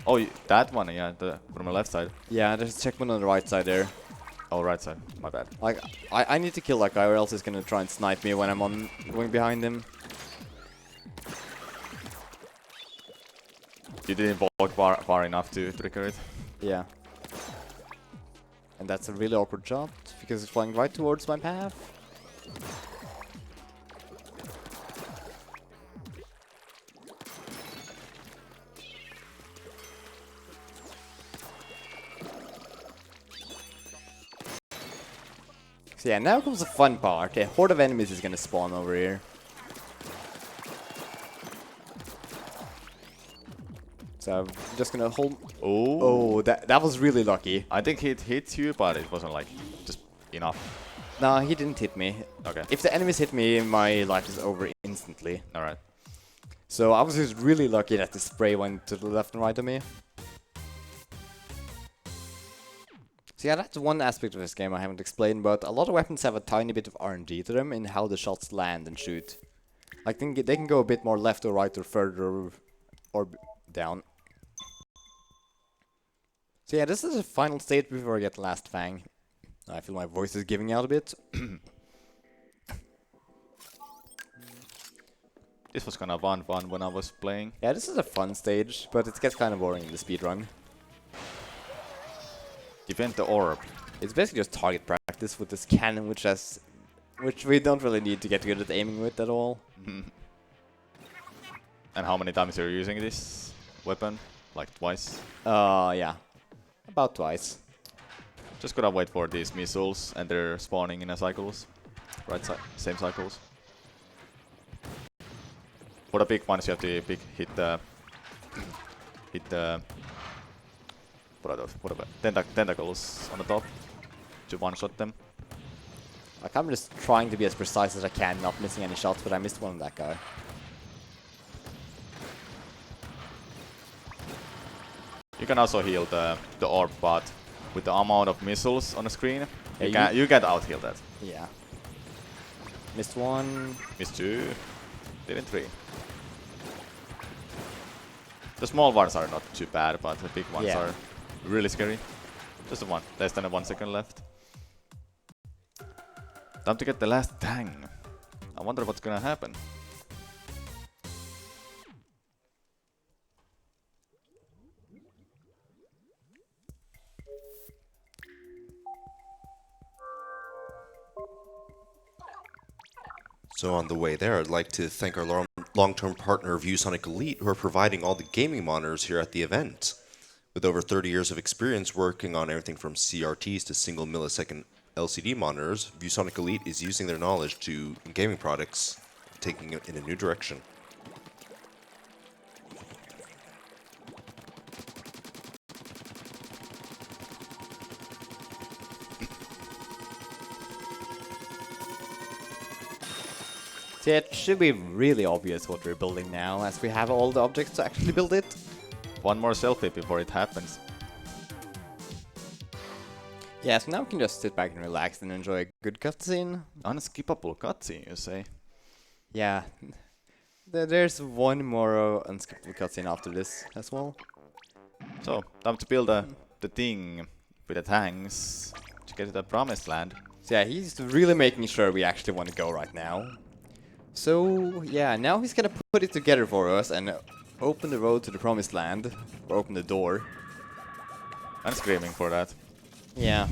Oh, that one, yeah, from the left side. Yeah, there's a checkpoint on the right side there. Oh, right side. My bad. Like, I need to kill that guy or else he's gonna try and snipe me when I'm going behind him. You didn't walk far enough to trigger it. Yeah. And that's a really awkward shot because it's flying right towards my path. So yeah, now comes the fun part. A horde of enemies is gonna spawn over here. So I'm just gonna hold. Oh, that was really lucky. I think it hit you, but it wasn't like just enough. No, he didn't hit me. Okay. If the enemies hit me, my life is over instantly. All right. So I was just really lucky that the spray went to the left and right of me. So yeah, that's one aspect of this game I haven't explained, but a lot of weapons have a tiny bit of RNG to them in how the shots land and shoot. Like they can go a bit more left or right or further or down. So yeah, this is the final stage before I get the last fang. I feel my voice is giving out a bit. This was kind of fun when I was playing. Yeah, this is a fun stage, but it gets kind of boring in the speedrun. Defend the orb. It's basically just target practice with this cannon, which we don't really need to get good at aiming with at all. And how many times you're using this weapon? Like twice? Yeah. About twice. Just gotta wait for these missiles and they're spawning in a cycles. Right side, same cycles. For the big ones you have to hit the what are those? What are tentacles on the top to one-shot them. Like I'm just trying to be as precise as I can, not missing any shots, but I missed one on that guy. You can also heal the orb, but with the amount of missiles on the screen, Yeah, you can't out-heal that. Yeah. Missed one. Missed two, didn't three. The small ones are not too bad, but the big ones are really scary. Just one, less than 1 second left. Time to get the last tang. I wonder what's gonna happen. So on the way there, I'd like to thank our long-term partner ViewSonic Elite, who are providing all the gaming monitors here at the event. With over 30 years of experience working on everything from CRTs to single millisecond LCD monitors, ViewSonic Elite is using their knowledge to gaming products, taking it in a new direction. So it should be really obvious what we're building now, as we have all the objects to actually build it. One more selfie before it happens. Yeah, so now we can just sit back and relax and enjoy a good cutscene. Unskippable cutscene, you say? Yeah. There's one more unskippable cutscene after this as well. So, time to build the thing with the tanks to get to the promised land. So yeah, he's really making sure we actually want to go right now. So yeah, now he's gonna put it together for us and open the road to the promised land, or open the door. I'm screaming for that. Yeah.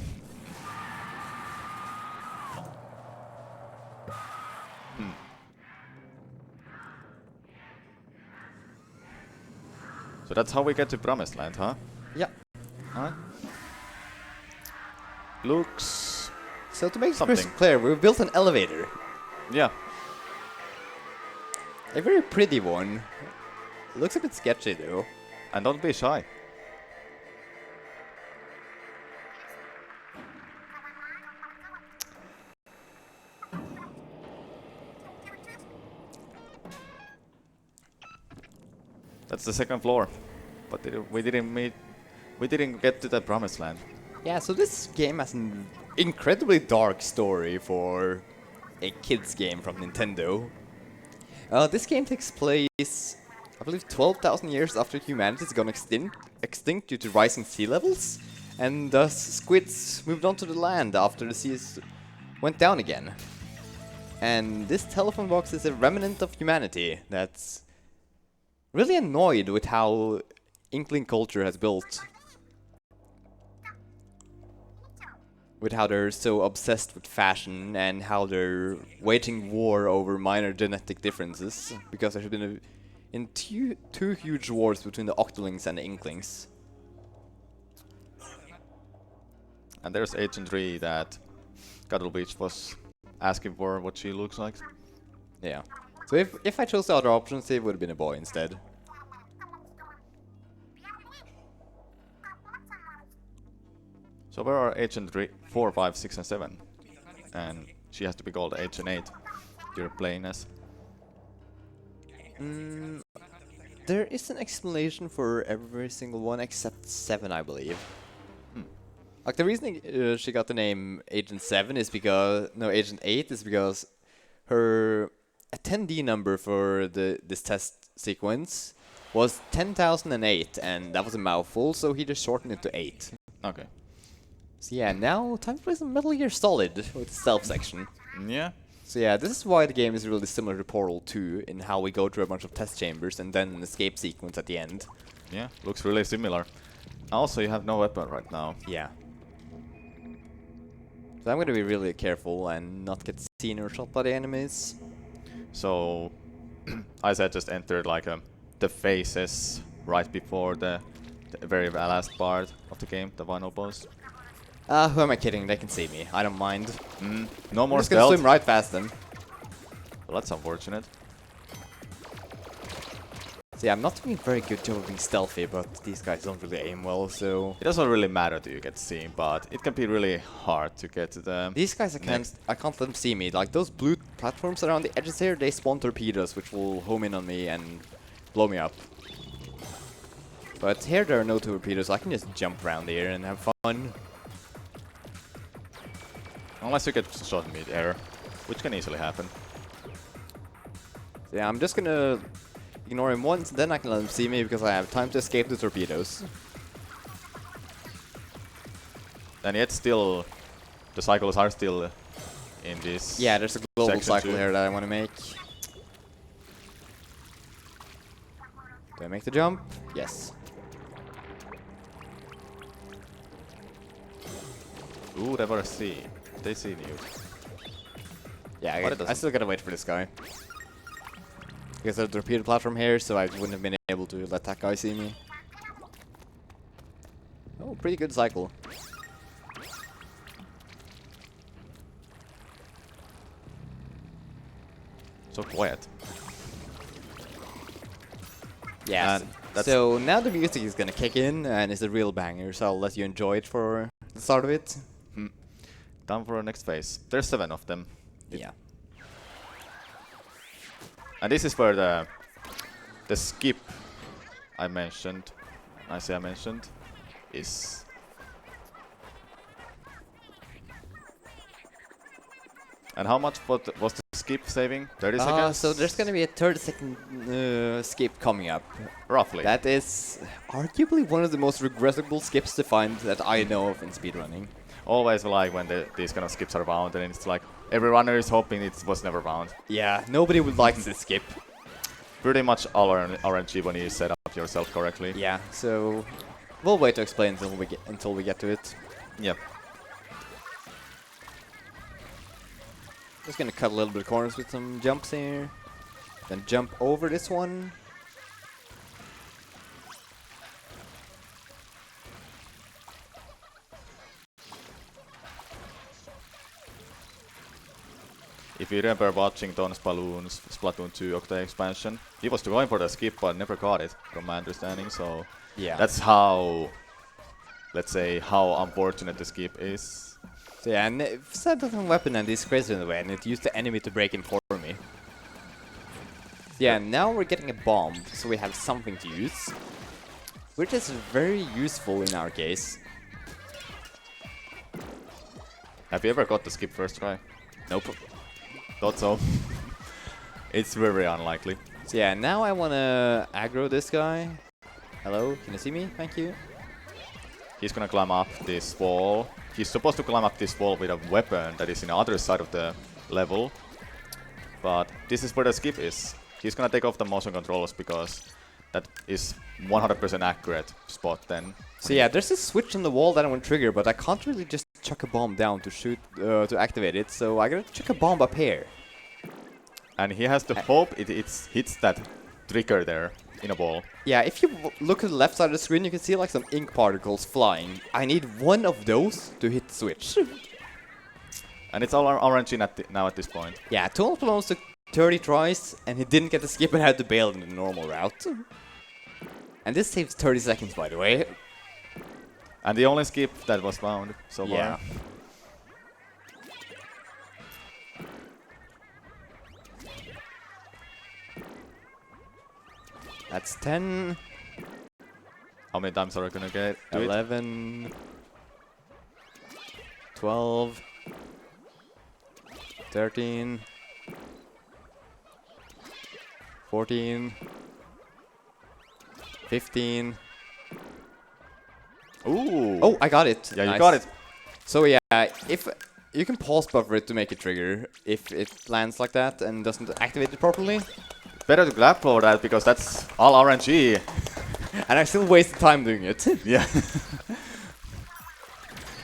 So that's how we get to promised land, huh? Yeah. Huh? Looks... So to make it something crystal clear, we built an elevator. Yeah. A very pretty one. It looks a bit sketchy though. And don't be shy. That's the second floor, but we didn't get to the promised land. Yeah, so this game has an incredibly dark story for a kids game from Nintendo. This game takes place, I believe, 12,000 years after humanity has gone extinct due to rising sea levels, and thus squids moved onto the land after the seas went down again. And this telephone box is a remnant of humanity that's really annoyed with how Inkling culture has built. With how they're so obsessed with fashion and how they're waging war over minor genetic differences, because there's been two huge wars between the Octolings and the Inklings. And there's Agent 3 that Cuddle Beach was asking for what she looks like. Yeah. So if I chose the other options, it would have been a boy instead. So where are Agent 3, 4, 5, 6, and 7? And she has to be called Agent 8. You're playing as. There is an explanation for every single one except 7, I believe. Like, the reason she got the name Agent 7 is because... No, Agent 8 is because her attendee number for this test sequence was 10,008, and that was a mouthful, so he just shortened it to 8. Okay. So yeah, now time to play some Metal Gear Solid with the stealth section. Yeah. So yeah, this is why the game is really similar to Portal 2 in how we go through a bunch of test chambers and then an escape sequence at the end. Yeah, looks really similar. Also, you have no weapon right now. Yeah. So I'm gonna be really careful and not get seen or shot by the enemies. So, Isaia just entered like the phases right before the very last part of the game, the final boss. Who am I kidding? They can see me. I don't mind. No more I'm just gonna stealth. swim right past them. Well, that's unfortunate. So yeah, I'm not doing a very good job of being stealthy, but these guys don't really aim well, so... It doesn't really matter to you get seen, but it can be really hard to get to the... These guys, I can't let them see me. Like, those blue platforms around the edges here, they spawn torpedoes, which will home in on me and blow me up. But here there are no torpedoes, so I can just jump around here and have fun. Unless you get shot mid-air, which can easily happen. So yeah, I'm just gonna ignore him once, then I can let him see me because I have time to escape the torpedoes. And yet still, the cycles are still in this. Yeah, there's a global cycle too. here that I want to make. Do I make the jump? Yes. Ooh, they were see. They see you. Yeah, I still gotta wait for this guy. Because there's a torpedo platform here, so I wouldn't have been able to let that guy see me. Oh, pretty good cycle. So quiet. Yeah, And so now the music is gonna kick in, and it's a real banger, so I'll let you enjoy it for the start of it. Time for our next phase. There's 7 of them. Yeah. And this is where the skip I mentioned, Isaia mentioned, is. And how much was the skip saving? 30 seconds? So there's gonna be a 30-second skip coming up. Roughly. That is arguably one of the most regrettable skips to find that I know of in speedrunning. Always like when these kind of skips are bound, and it's like every runner is hoping it was never bound. Yeah, nobody would like this skip. Pretty much all RNG when you set up yourself correctly. Yeah, so we'll wait to explain until we get to it. Yep. Just gonna cut a little bit of corners with some jumps here. Then jump over this one. If you remember watching Don's Balloon's Splatoon 2 Octo expansion, he was going for the skip but never got it, from my understanding, so Yeah. that's how, let's say, how unfortunate the skip is. So yeah, and if set up a weapon and this crazy in the way, and it used the enemy to break in for me. Yeah, now we're getting a bomb, so we have something to use. Which is very useful in our case. Have you ever got the skip first try? Nope. Thought so. It's very unlikely. So yeah, now I wanna aggro this guy. Hello, can you see me? Thank you. He's gonna climb up this wall. He's supposed to climb up this wall with a weapon that is in the other side of the level. But this is where the skip is. He's gonna take off the motion controllers because that is 100% accurate spot then. So yeah, there's a switch in the wall that I want to trigger, but I can't really just chuck a bomb down to shoot, to activate it, so I gotta chuck a bomb up here. And he has to hope it hits that trigger there in a ball. Yeah, if you look at the left side of the screen, you can see like some ink particles flying. I need one of those to hit the switch. And it's all RNG now at this point. Yeah, Tonal almost took 30 tries, and he didn't get the skip and had to bail in the normal route. And this saves 30 seconds, by the way. And the only skip that was found so Yeah. far. That's 10, How many times are we gonna get to it? 11, 12, 13, 14, 15. Ooh! Oh, I got it. Yeah, you Nice. got it. So yeah, if you can pause buffer it to make it trigger if it lands like that and doesn't activate it properly. Better to grab for that because that's all RNG. And I still wasted time doing it. Yeah.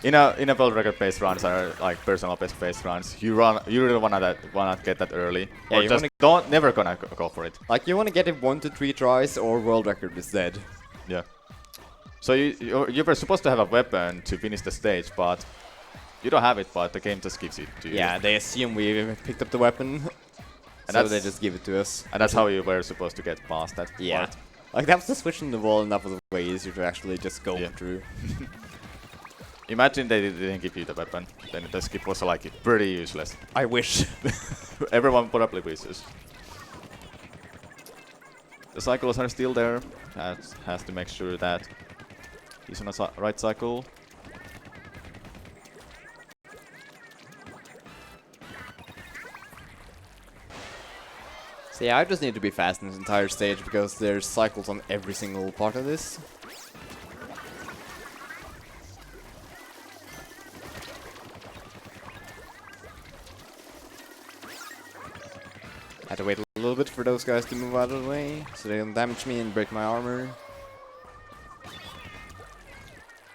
in a world record based runs or like personal best based runs, you really wanna get that early. Yeah, or you just never gonna go for it. Like you want to get it 1 to 3 tries or world record is dead. Yeah. So you were supposed to have a weapon to finish the stage, but you don't have it, but the game just gives it to you. Yeah, they assume we picked up the weapon, And so they just give it to us. And that's how you were supposed to get past that Yeah. part. Like that was the switch in the wall and that was way easier to actually just go Yeah. through. Imagine they didn't give you the weapon, then the skip was like pretty useless. I wish. Everyone probably wishes. The cycles are still there. Has to make sure that he's on a right cycle. So yeah, I just need to be fast in this entire stage because there's cycles on every single part of this. Had to wait a little bit for those guys to move out of the way so they don't damage me and break my armor.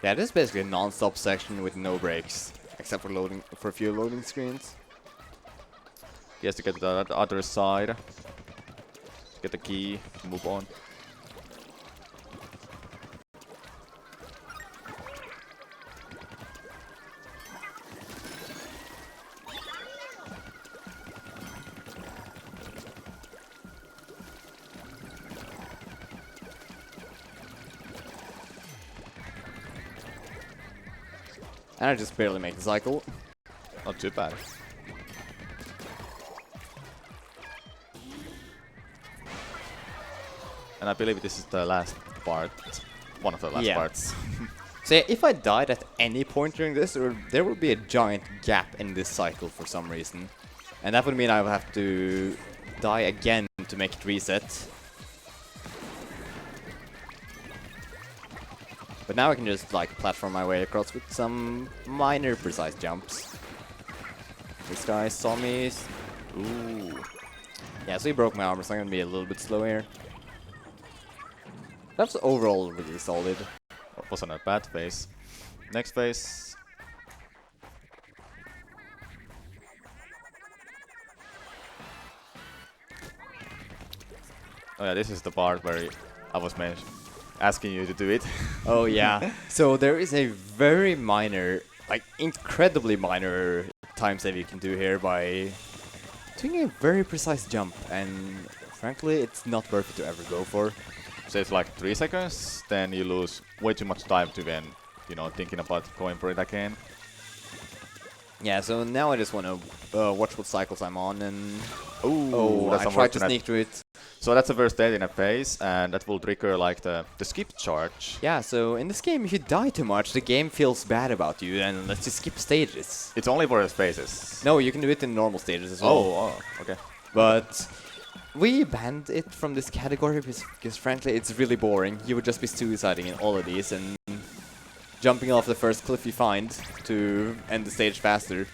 Yeah, this is basically a non-stop section with no breaks, except for a few loading screens. He has to get to the other side. Get the key to move on. And I just barely make the cycle. Not too bad. And I believe this is the last part. One of the last parts. So yeah, if I died at any point during this, there would be a giant gap in this cycle for some reason. And that would mean I would have to die again to make it reset. But now I can just like platform my way across with some minor precise jumps. This guy saw me. Ooh. Yeah, so he broke my armor, so I'm gonna be a little bit slow here. That's overall really solid. Wasn't a bad phase. Next phase. Oh yeah, this is the part where I was asking you to do it. Oh yeah. So there is a very minor, like incredibly minor time save you can do here by doing a very precise jump, and frankly it's not worth it to ever go for. So it's like 3 seconds, then you lose way too much time to then, you know, thinking about going for it again. Yeah, so now I just want to watch what cycles I'm on, and Ooh, that's I tried to unfortunate. sneak through it. So that's the first stage in a phase, and that will trigger like the skip charge. Yeah, so in this game, if you die too much, the game feels bad about you and lets you skip stages. It's only for the phases. No, you can do it in normal stages as well. Oh, okay. But we banned it from this category because frankly, it's really boring. You would just be suiciding in all of these and jumping off the first cliff you find to end the stage faster.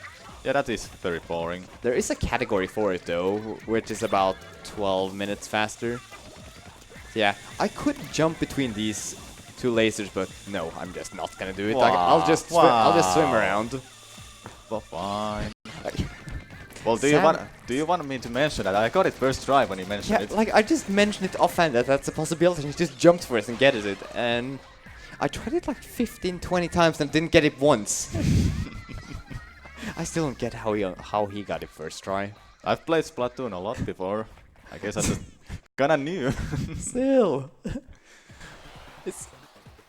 Yeah, that is very boring. There is a category for it though, which is about 12 minutes faster. Yeah, I could jump between these two lasers, but no, I'm just not gonna do it. I'll just swim around. Well, fine. Well, do you want me to mention that? I got it first try when you mentioned it. Like I just mentioned it offhand that that's a possibility, and he just jumped for it and get it, and I tried it like 15, 20 times and didn't get it once. I still don't get how he got it first try. I've played Splatoon a lot before. I guess I just kinda knew. Still. It's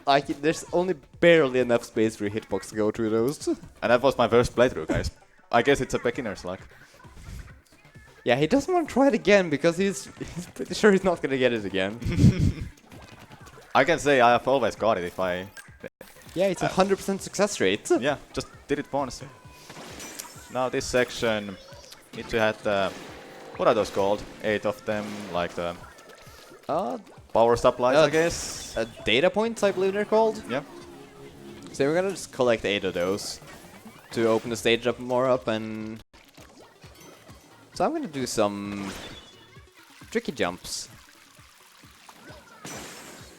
like there's only barely enough space for your hitbox to go through those. And that was my first playthrough, guys. I guess it's a beginner's luck. Yeah, he doesn't want to try it again because he's pretty sure he's not gonna get it again. I can say I have always got it if I... Yeah, it's a 100% success rate. Yeah, just did it once. Now this section, need to have the... What are those called? 8 of them, like the... power supplies, I guess? Data points, I believe they're called. Yeah. So we're gonna just collect 8 of those to open the stage up more up, and... So I'm gonna do some tricky jumps.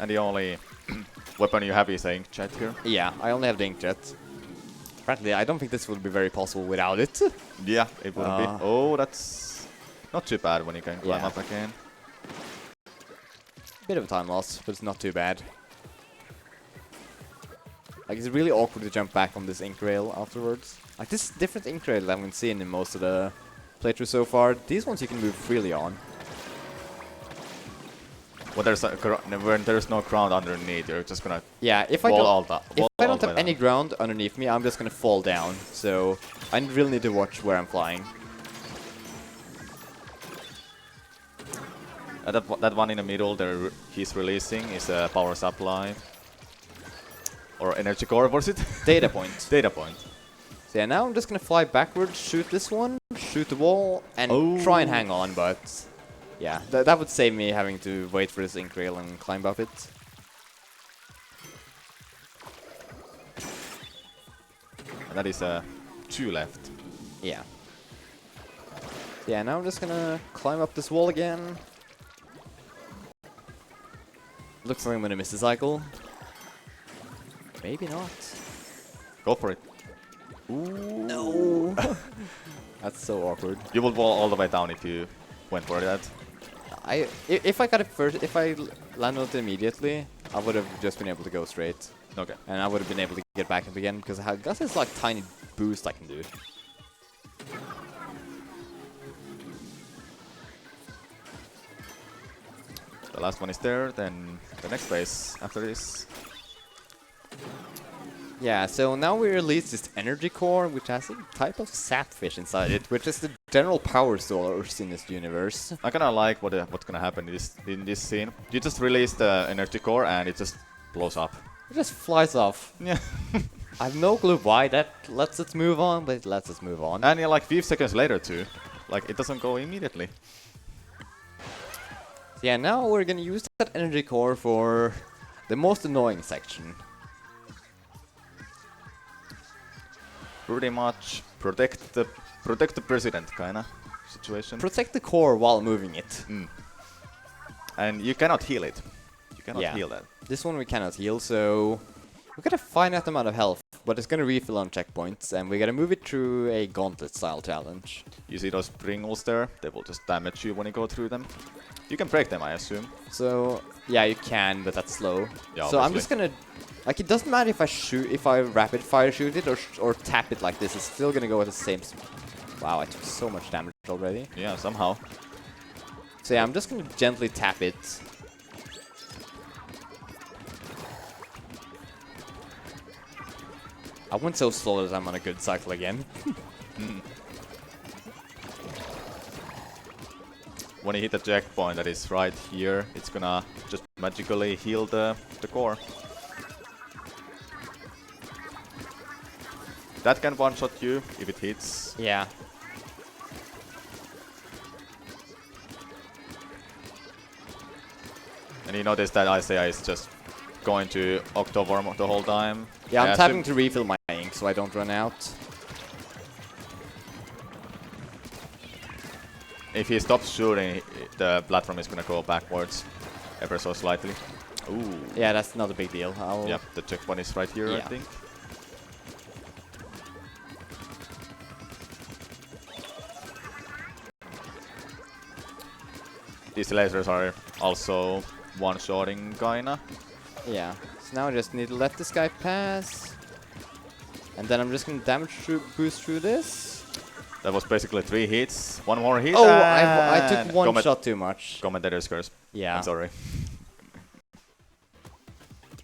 And the only weapon you have is the inkjet here. Yeah, I only have the inkjet. Frankly, I don't think this would be very possible without it. Yeah, it wouldn't be. Oh, that's not too bad when you can climb up again. Bit of a time loss, but it's not too bad. Like, it's really awkward to jump back on this ink rail afterwards. Like, this different ink rail that I've been seeing in most of the playthrough so far. These ones you can move freely on. When there's no ground underneath, you're just gonna if I don't have any ground underneath me, I'm just gonna fall down. So I really need to watch where I'm flying. That one in the middle there he's releasing is a power supply. Or energy core, was it? Data point. Data point. So yeah, now I'm just gonna fly backwards, shoot this one, shoot the wall, and try and hang on, but... Yeah, that would save me having to wait for this ink rail and climb up it. And that is 2 left. Yeah. Yeah, now I'm just gonna climb up this wall again. Looks like I'm gonna miss the cycle. Maybe not. Go for it. Ooh. No! That's so awkward. You will fall all the way down if you went for that. If I got it first, if I landed it immediately, I would have just been able to go straight. Okay. And I would have been able to get back up again, because I got this like tiny boost I can do. The last one is there, then the next phase after this. Yeah, so now we release this energy core, which has a type of sapfish inside it, which is the general power source in this universe. I kinda like what's gonna happen in this scene. You just release the energy core and it just blows up. It just flies off. Yeah. I have no clue why that lets us move on, but it lets us move on. And yeah, like 5 seconds later too. Like it doesn't go immediately. So yeah, now we're gonna use that energy core for the most annoying section. Pretty much protect the president kinda situation. Protect the core while moving it. And you cannot heal it. You cannot heal that. This one we cannot heal, so we got a finite amount of health, but it's gonna refill on checkpoints, and we gotta move it through a gauntlet style challenge. You see those Pringles there? They will just damage you when you go through them. You can break them, I assume. So yeah, you can, but that's slow. Yeah, so I'm just gonna, like, it doesn't matter if I rapid fire shoot it or tap it like this. It's still gonna go at the same. Wow, I took so much damage already. Yeah, somehow. So yeah, I'm just gonna gently tap it. I went so slow that I'm on a good cycle again. when you hit the checkpoint that is right here, it's gonna just magically heal the core. That can one-shot you if it hits. Yeah. And you notice that Isaia is just going to Octo warm the whole time. Yeah, I I'm assume- tapping to refill my ink so I don't run out. If he stops shooting, the platform is gonna go backwards ever so slightly. Ooh. Yeah, that's not a big deal. Yep, the checkpoint is right here, I Yeah. think. These lasers are also one-shotting kinda. Yeah. So now I just need to let this guy pass. And then I'm just gonna damage boost through this. That was basically 3 hits. One more hit. Oh, I and took one shot too much. Commentator's curse. Yeah. I'm sorry.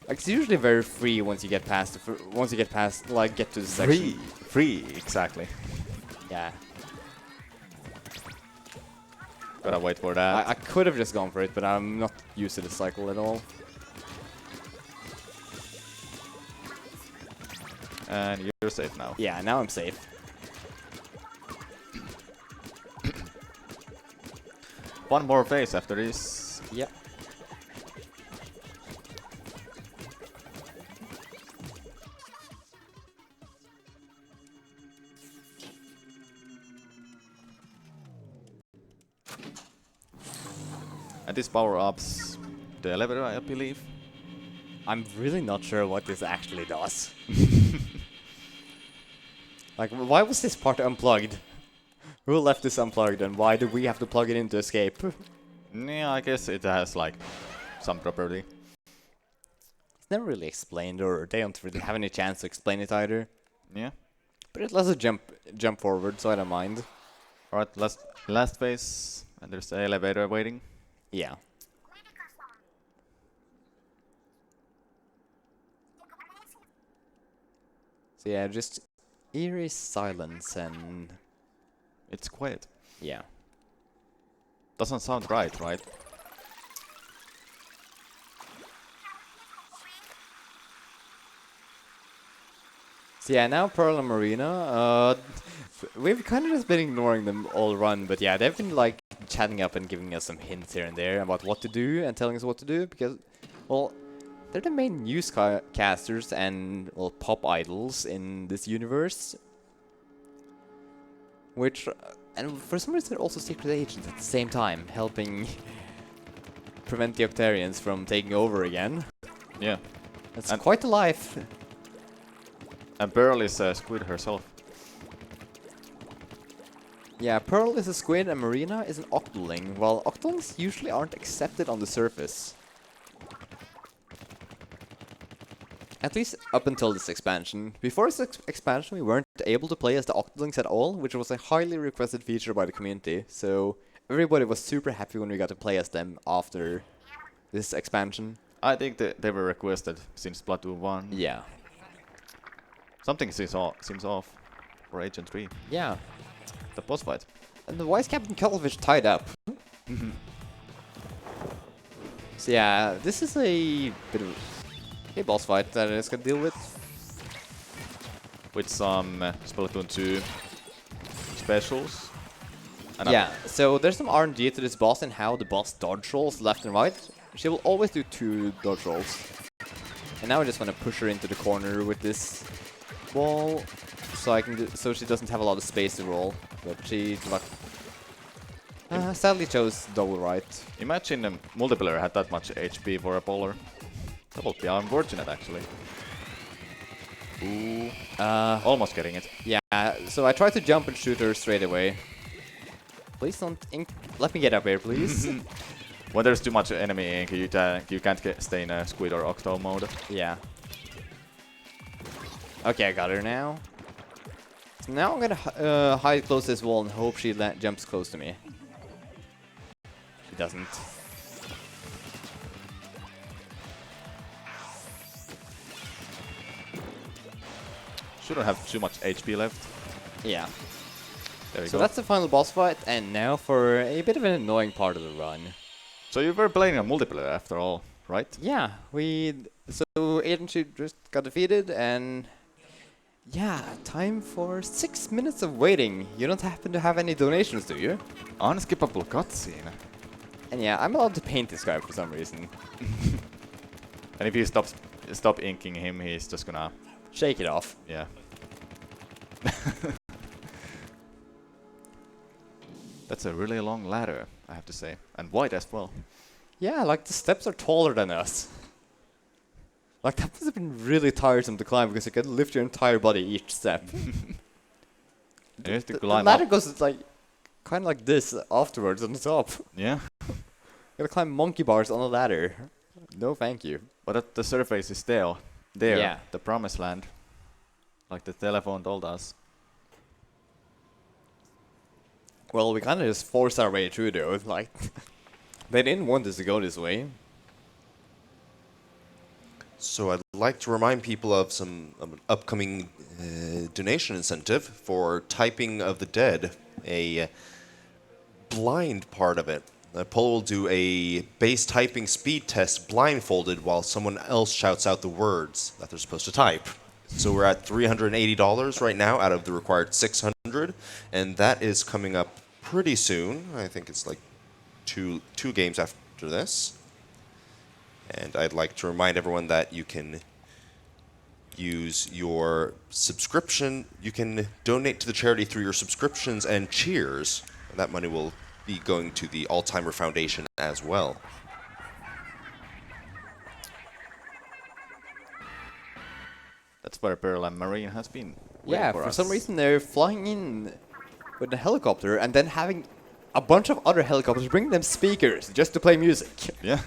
Like, it's usually very free once you get past like get to the section. Free, exactly. Yeah. Gotta wait for that. I could have just gone for it, but I'm not used to the cycle at all. And you're safe now. Yeah, now I'm safe. One more phase after this. Yeah. And this power-ups the elevator, I believe. I'm really not sure what this actually does. Like, why was this part unplugged? Who left this unplugged and why do we have to plug it in to escape? Yeah, I guess it has like some property. It's never really explained, or they don't really have any chance to explain it either. Yeah. But it lets us jump forward, so I don't mind. Alright, last phase. And there's the elevator waiting. Yeah. So yeah, just eerie silence and It's quiet. yeah. Doesn't sound right? So yeah, now Pearl and Marina, we've kind of just been ignoring them all run, but yeah, they've been like chatting up and giving us some hints here and there about what to do and telling us what to do because, well, they're the main newscasters and, well, pop idols in this universe. Which, and for some reason they're also secret agents at the same time, helping prevent the Octarians from taking over again. Yeah. That's And- quite a life. And Pearl is a squid herself. Yeah, Pearl is a squid and Marina is an octoling, while octolings usually aren't accepted on the surface. At least up until this expansion. Before this expansion we weren't able to play as the octolings at all, which was a highly requested feature by the community, so everybody was super happy when we got to play as them after this expansion. I think they were requested since Splatoon 1. Yeah. Something seems off for Agent 3. Yeah. The boss fight. And the Vice Captain Cuttlefish tied up. So yeah, this is a bit of a boss fight that is gonna deal with. With some Splatoon 2 specials. And Yeah, so there's some RNG to this boss and how the boss dodge rolls left and right. She will always do 2 dodge rolls. And now I just want to push her into the corner with this wall, so so she doesn't have a lot of space to roll. But she sadly chose double right. Imagine a multiplayer had that much HP for a bowler. That would be unfortunate, actually. Ooh. Almost getting it. Yeah, so I tried to jump and shoot her straight away. Please don't let me get up here, please. When there's too much enemy ink, you can't stay in a squid or octo mode. Yeah. Okay, I got her now. So now I'm gonna hide close to this wall and hope she jumps close to me. She doesn't. Shouldn't have too much HP left. Yeah. There you So go. that's the final boss fight, and now for a bit of an annoying part of the run. So you were playing a multiplayer after all, right? Yeah, so Agency just got defeated, and yeah, time for 6 minutes of waiting. You don't happen to have any donations, do you? Unskippable cutscene. And yeah, I'm allowed to paint this guy for some reason. And if you stop inking him, he's just gonna Shake it off. yeah. That's a really long ladder, I have to say, and wide as well. Yeah, like the steps are taller than us. Like that must have been really tiresome to climb because you can lift your entire body each step. You have to The climb ladder up. goes like kind of like this afterwards on the top. Yeah, You gotta climb monkey bars on a ladder. No, thank you. but at the surface is still there, Yeah. the promised land, like the telephone told us. Well, we kind of just forced our way through though. Like they didn't want us to go this way. So I'd like to remind people of some upcoming donation incentive for Typing of the Dead, a blind part of it. Polo will do a base typing speed test blindfolded while someone else shouts out the words that they're supposed to type. So we're at $380 right now out of the required 600, and that is coming up pretty soon. I think it's like two games after this. And I'd like to remind everyone that you can use your subscription. You can donate to the charity through your subscriptions and cheers. And that money will be going to the Alzheimer Foundation as well. That's where Pearl and Marine has been. Yeah, waiting for us. some reason they're flying in with a helicopter and then having a bunch of other helicopters bring them speakers just to play music. Yeah.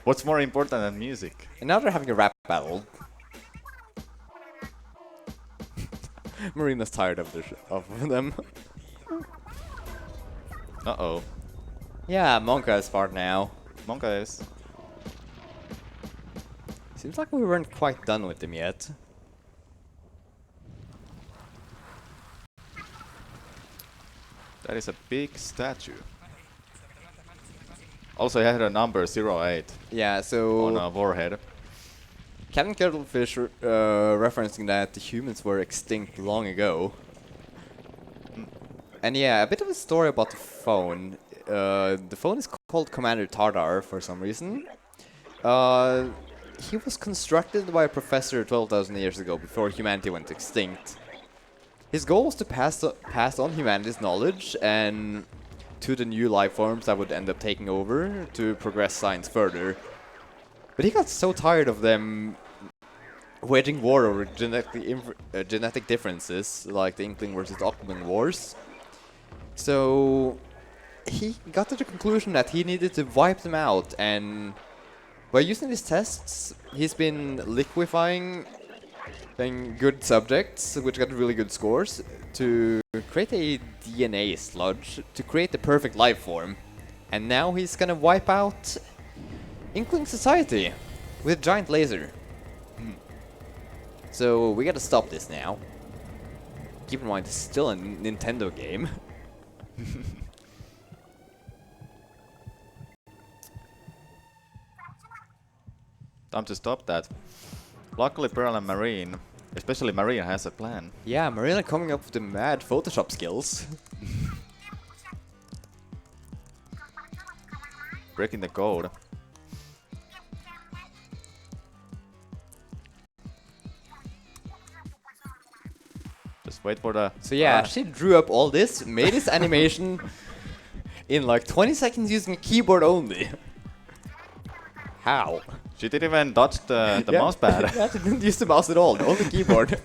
What's more important than music? And now they're having a rap battle. Marina's tired of them. Uh-oh. Yeah, Monka is part now. Monka is. Seems like we weren't quite done with them yet. That is a big statue. Also, he had a number 08 Yeah, so on a warhead. Captain Cuttlefish referencing that the humans were extinct long ago. And yeah, a bit of a story about the phone. The phone is called Commander Tardar for some reason. He was constructed by a professor 12,000 years ago before humanity went extinct. His goal was to pass on humanity's knowledge and to the new life forms that would end up taking over to progress science further. But he got so tired of them waging war over genetic differences, like the Inkling versus Octopus wars. So he got to the conclusion that he needed to wipe them out, and by using these tests, he's been liquefying good subjects, which got really good scores, to create a DNA sludge to create the perfect life form. And now he's gonna wipe out Inkling society with a giant laser. So we gotta stop this now. Keep in mind, it's still a Nintendo game. Time to stop that. Luckily, Pearl and Marine, especially Marine, has a plan. Yeah, Marina coming up with the mad Photoshop skills. Breaking the code. Just wait for the... So yeah, she drew up all this, made this animation in like 20 seconds using a keyboard only. How? She didn't even touch the Yeah. mouse pad. Yeah, she didn't use the mouse at all, only keyboard.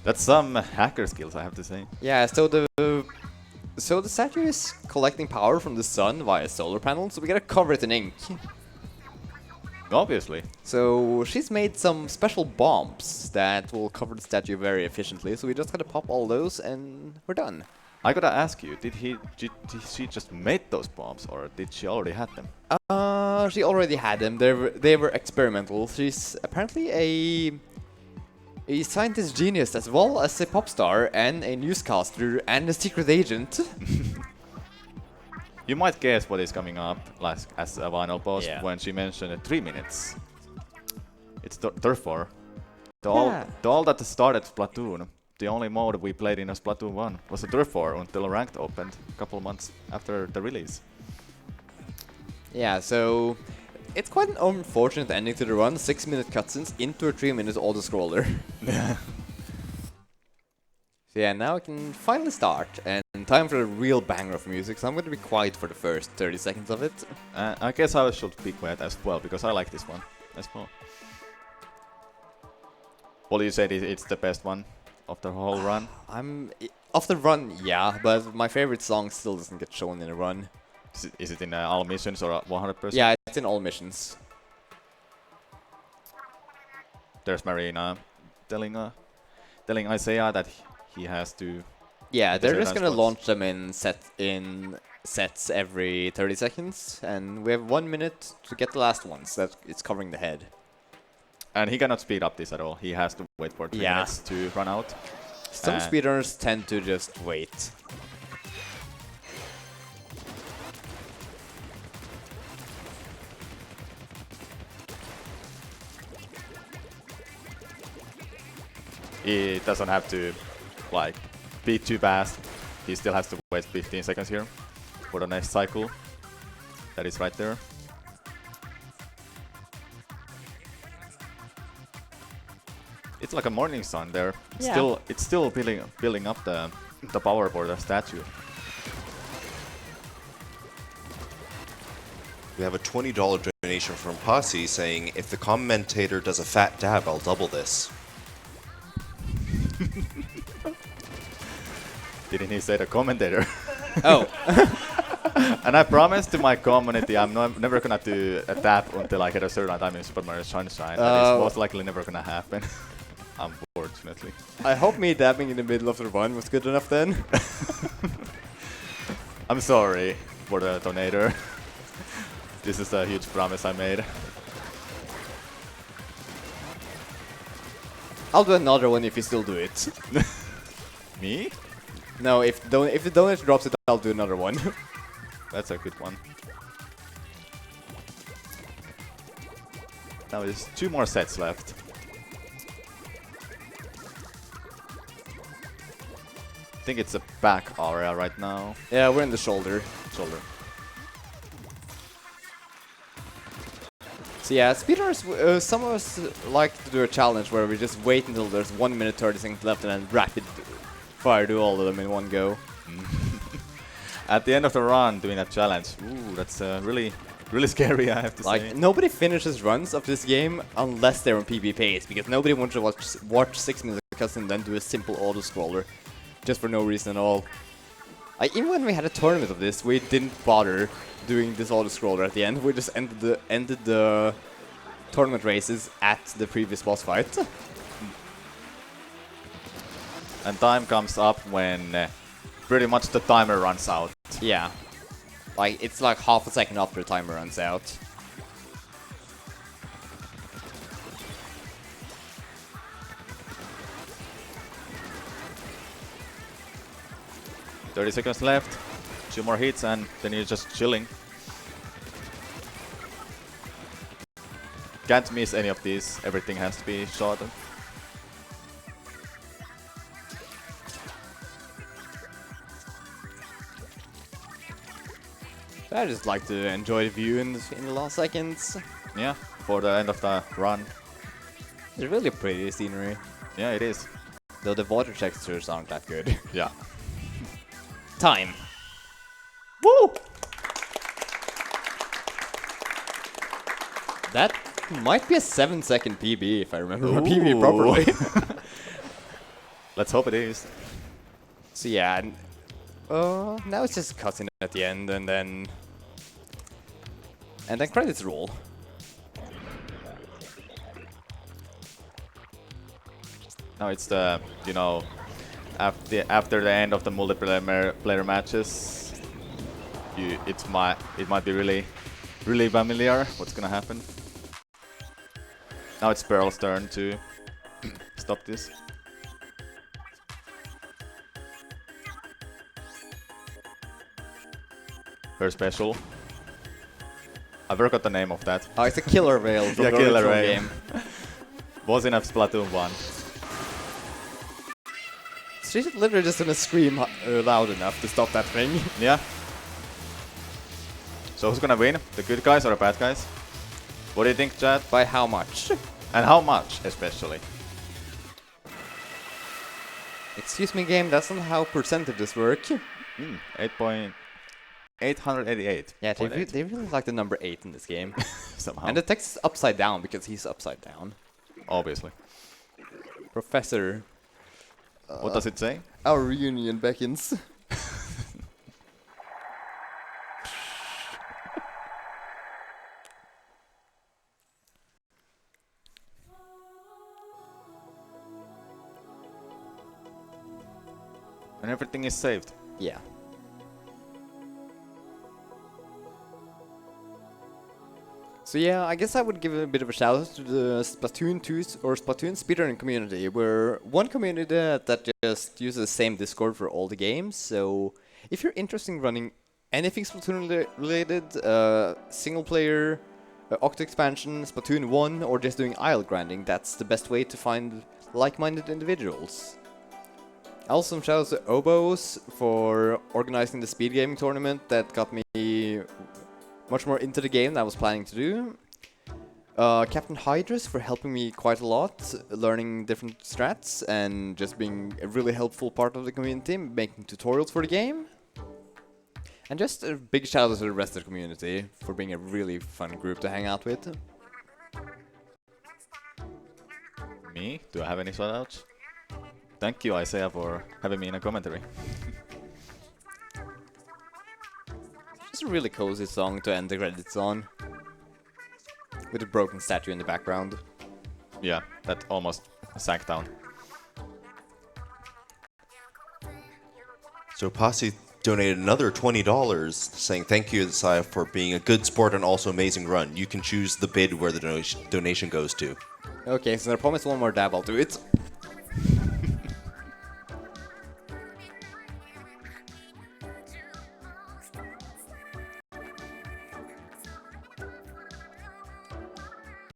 That's some hacker skills, I have to say. Yeah, so the statue is collecting power from the sun via solar panels, so we gotta cover it in ink. Obviously. So she's made some special bombs that will cover the statue very efficiently, so we just gotta pop all those and we're done. I gotta ask you, did she just made those bombs, or did she already had them? She already had them. They were experimental. She's apparently A scientist genius as well as a pop star and a newscaster and a secret agent. You might guess what is coming up like as a final boss when she mentioned 3 minutes. It's Turf War. The all that started Splatoon, the only mode we played in a Splatoon 1 was a Turf War until Ranked opened a couple of months after the release. Yeah, so it's quite an unfortunate ending to the run. 6-minute cutscenes into a 3-minute auto-scroller. So yeah, now I can finally start, and time for a real banger of music, so I'm going to be quiet for the first 30 seconds of it. I guess I should be quiet as well, because I like this one as well. Well, you said it's the best one of the whole run? Of the run, yeah, but my favorite song still doesn't get shown in the run. Is it in all missions or 100%? Yeah, it's in all missions. There's Marina telling Isaia that he has to... Yeah, they're just gonna launch them in sets every 30 seconds, and we have 1 minute to get the last ones. That it's covering the head. And he cannot speed up this at all. He has to wait for 3 minutes to run out. Some speedrunners tend to just wait. He doesn't have to like be too fast. He still has to wait 15 seconds here for the next cycle. That is right there. It's like a morning sun there. It's still building up the power for the statue. We have a $20 donation from Posse saying, if the commentator does a fat dab, I'll double this. Didn't he say the commentator? Oh. And I promised to my community I'm never gonna do a tap until I get a certain time in Super Mario Sunshine. That is most likely never gonna happen. Unfortunately. I hope me dabbing in the middle of the run was good enough then. I'm sorry for the donator. This is a huge promise I made. I'll do another one if you still do it. Me? No, if the donor drops it, I'll do another one. That's a good one. Now there's 2 more sets left. I think it's a back area right now. Yeah, we're in the shoulder. So yeah, speedrunners, some of us like to do a challenge where we just wait until there's 1 minute 30 seconds left and then rapid fire do all of them in one go. At the end of the run, doing a challenge. Ooh, that's really scary, I have to say. Like, nobody finishes runs of this game unless they're on PB pace, because nobody wants to watch 6 minutes of cutscene and then do a simple auto-scroller. Just for no reason at all. Like, even when we had a tournament of this, we didn't bother doing this auto-scroller at the end. We just ended the tournament races at the previous boss fight. And time comes up when pretty much the timer runs out. Yeah. Like, it's like half a second after the timer runs out. "30 seconds left, 2 more hits, and then you're just chilling. Can't miss any of these, everything has to be shot. I just like to enjoy the view in the last seconds. Yeah, for the end of the run. It's really pretty scenery. Yeah, it is. Though the water textures aren't that good. Yeah. Time. Woo! That might be a 7-second PB if I remember my PB properly. Let's hope it is. So yeah, now it's just cutscene at the end, and then credits roll. Now it's the, you know, after the end of the multiplayer matches, it might be really familiar what's gonna happen. Now it's Pearl's turn to stop this. Her special. I forgot the name of that. Oh, it's a killer whale from Yeah, the killer original whale. game. Was in a Splatoon 1. She's literally just gonna scream loud enough to stop that thing. Yeah. So who's gonna win? The good guys or the bad guys? What do you think, Chad? By how much? And how much, especially? Excuse me, game, that's not how percentages work. 888. Yeah, they really like the number 8 in this game. Somehow. And the text is upside down because he's upside down. Obviously. Professor, What does it say? our reunion beckons. And everything is saved. Yeah. So yeah, I guess I would give a bit of a shout out to the Splatoon 2 or Splatoon speedrunning community. We're one community that just uses the same Discord for all the games. So if you're interested in running anything Splatoon related, single player, Octo expansion, Splatoon 1, or just doing isle grinding, that's the best way to find like-minded individuals. Also, some shoutouts to Obos for organizing the speed gaming tournament that got me much more into the game than I was planning to do. Captain Hydrus for helping me quite a lot, learning different strats and just being a really helpful part of the community, making tutorials for the game. And just a big shout out to the rest of the community for being a really fun group to hang out with. Me? Do I have any shoutouts? Thank you, Isaiah, for having me in a commentary. It's a really cozy song to end the credits on. With a broken statue in the background. Yeah, that almost sank down. So Posse donated another $20, saying thank you, Isaia, for being a good sport and also amazing run. You can choose the bid where the donation goes to. Okay, so I promise one more dab, I'll do it.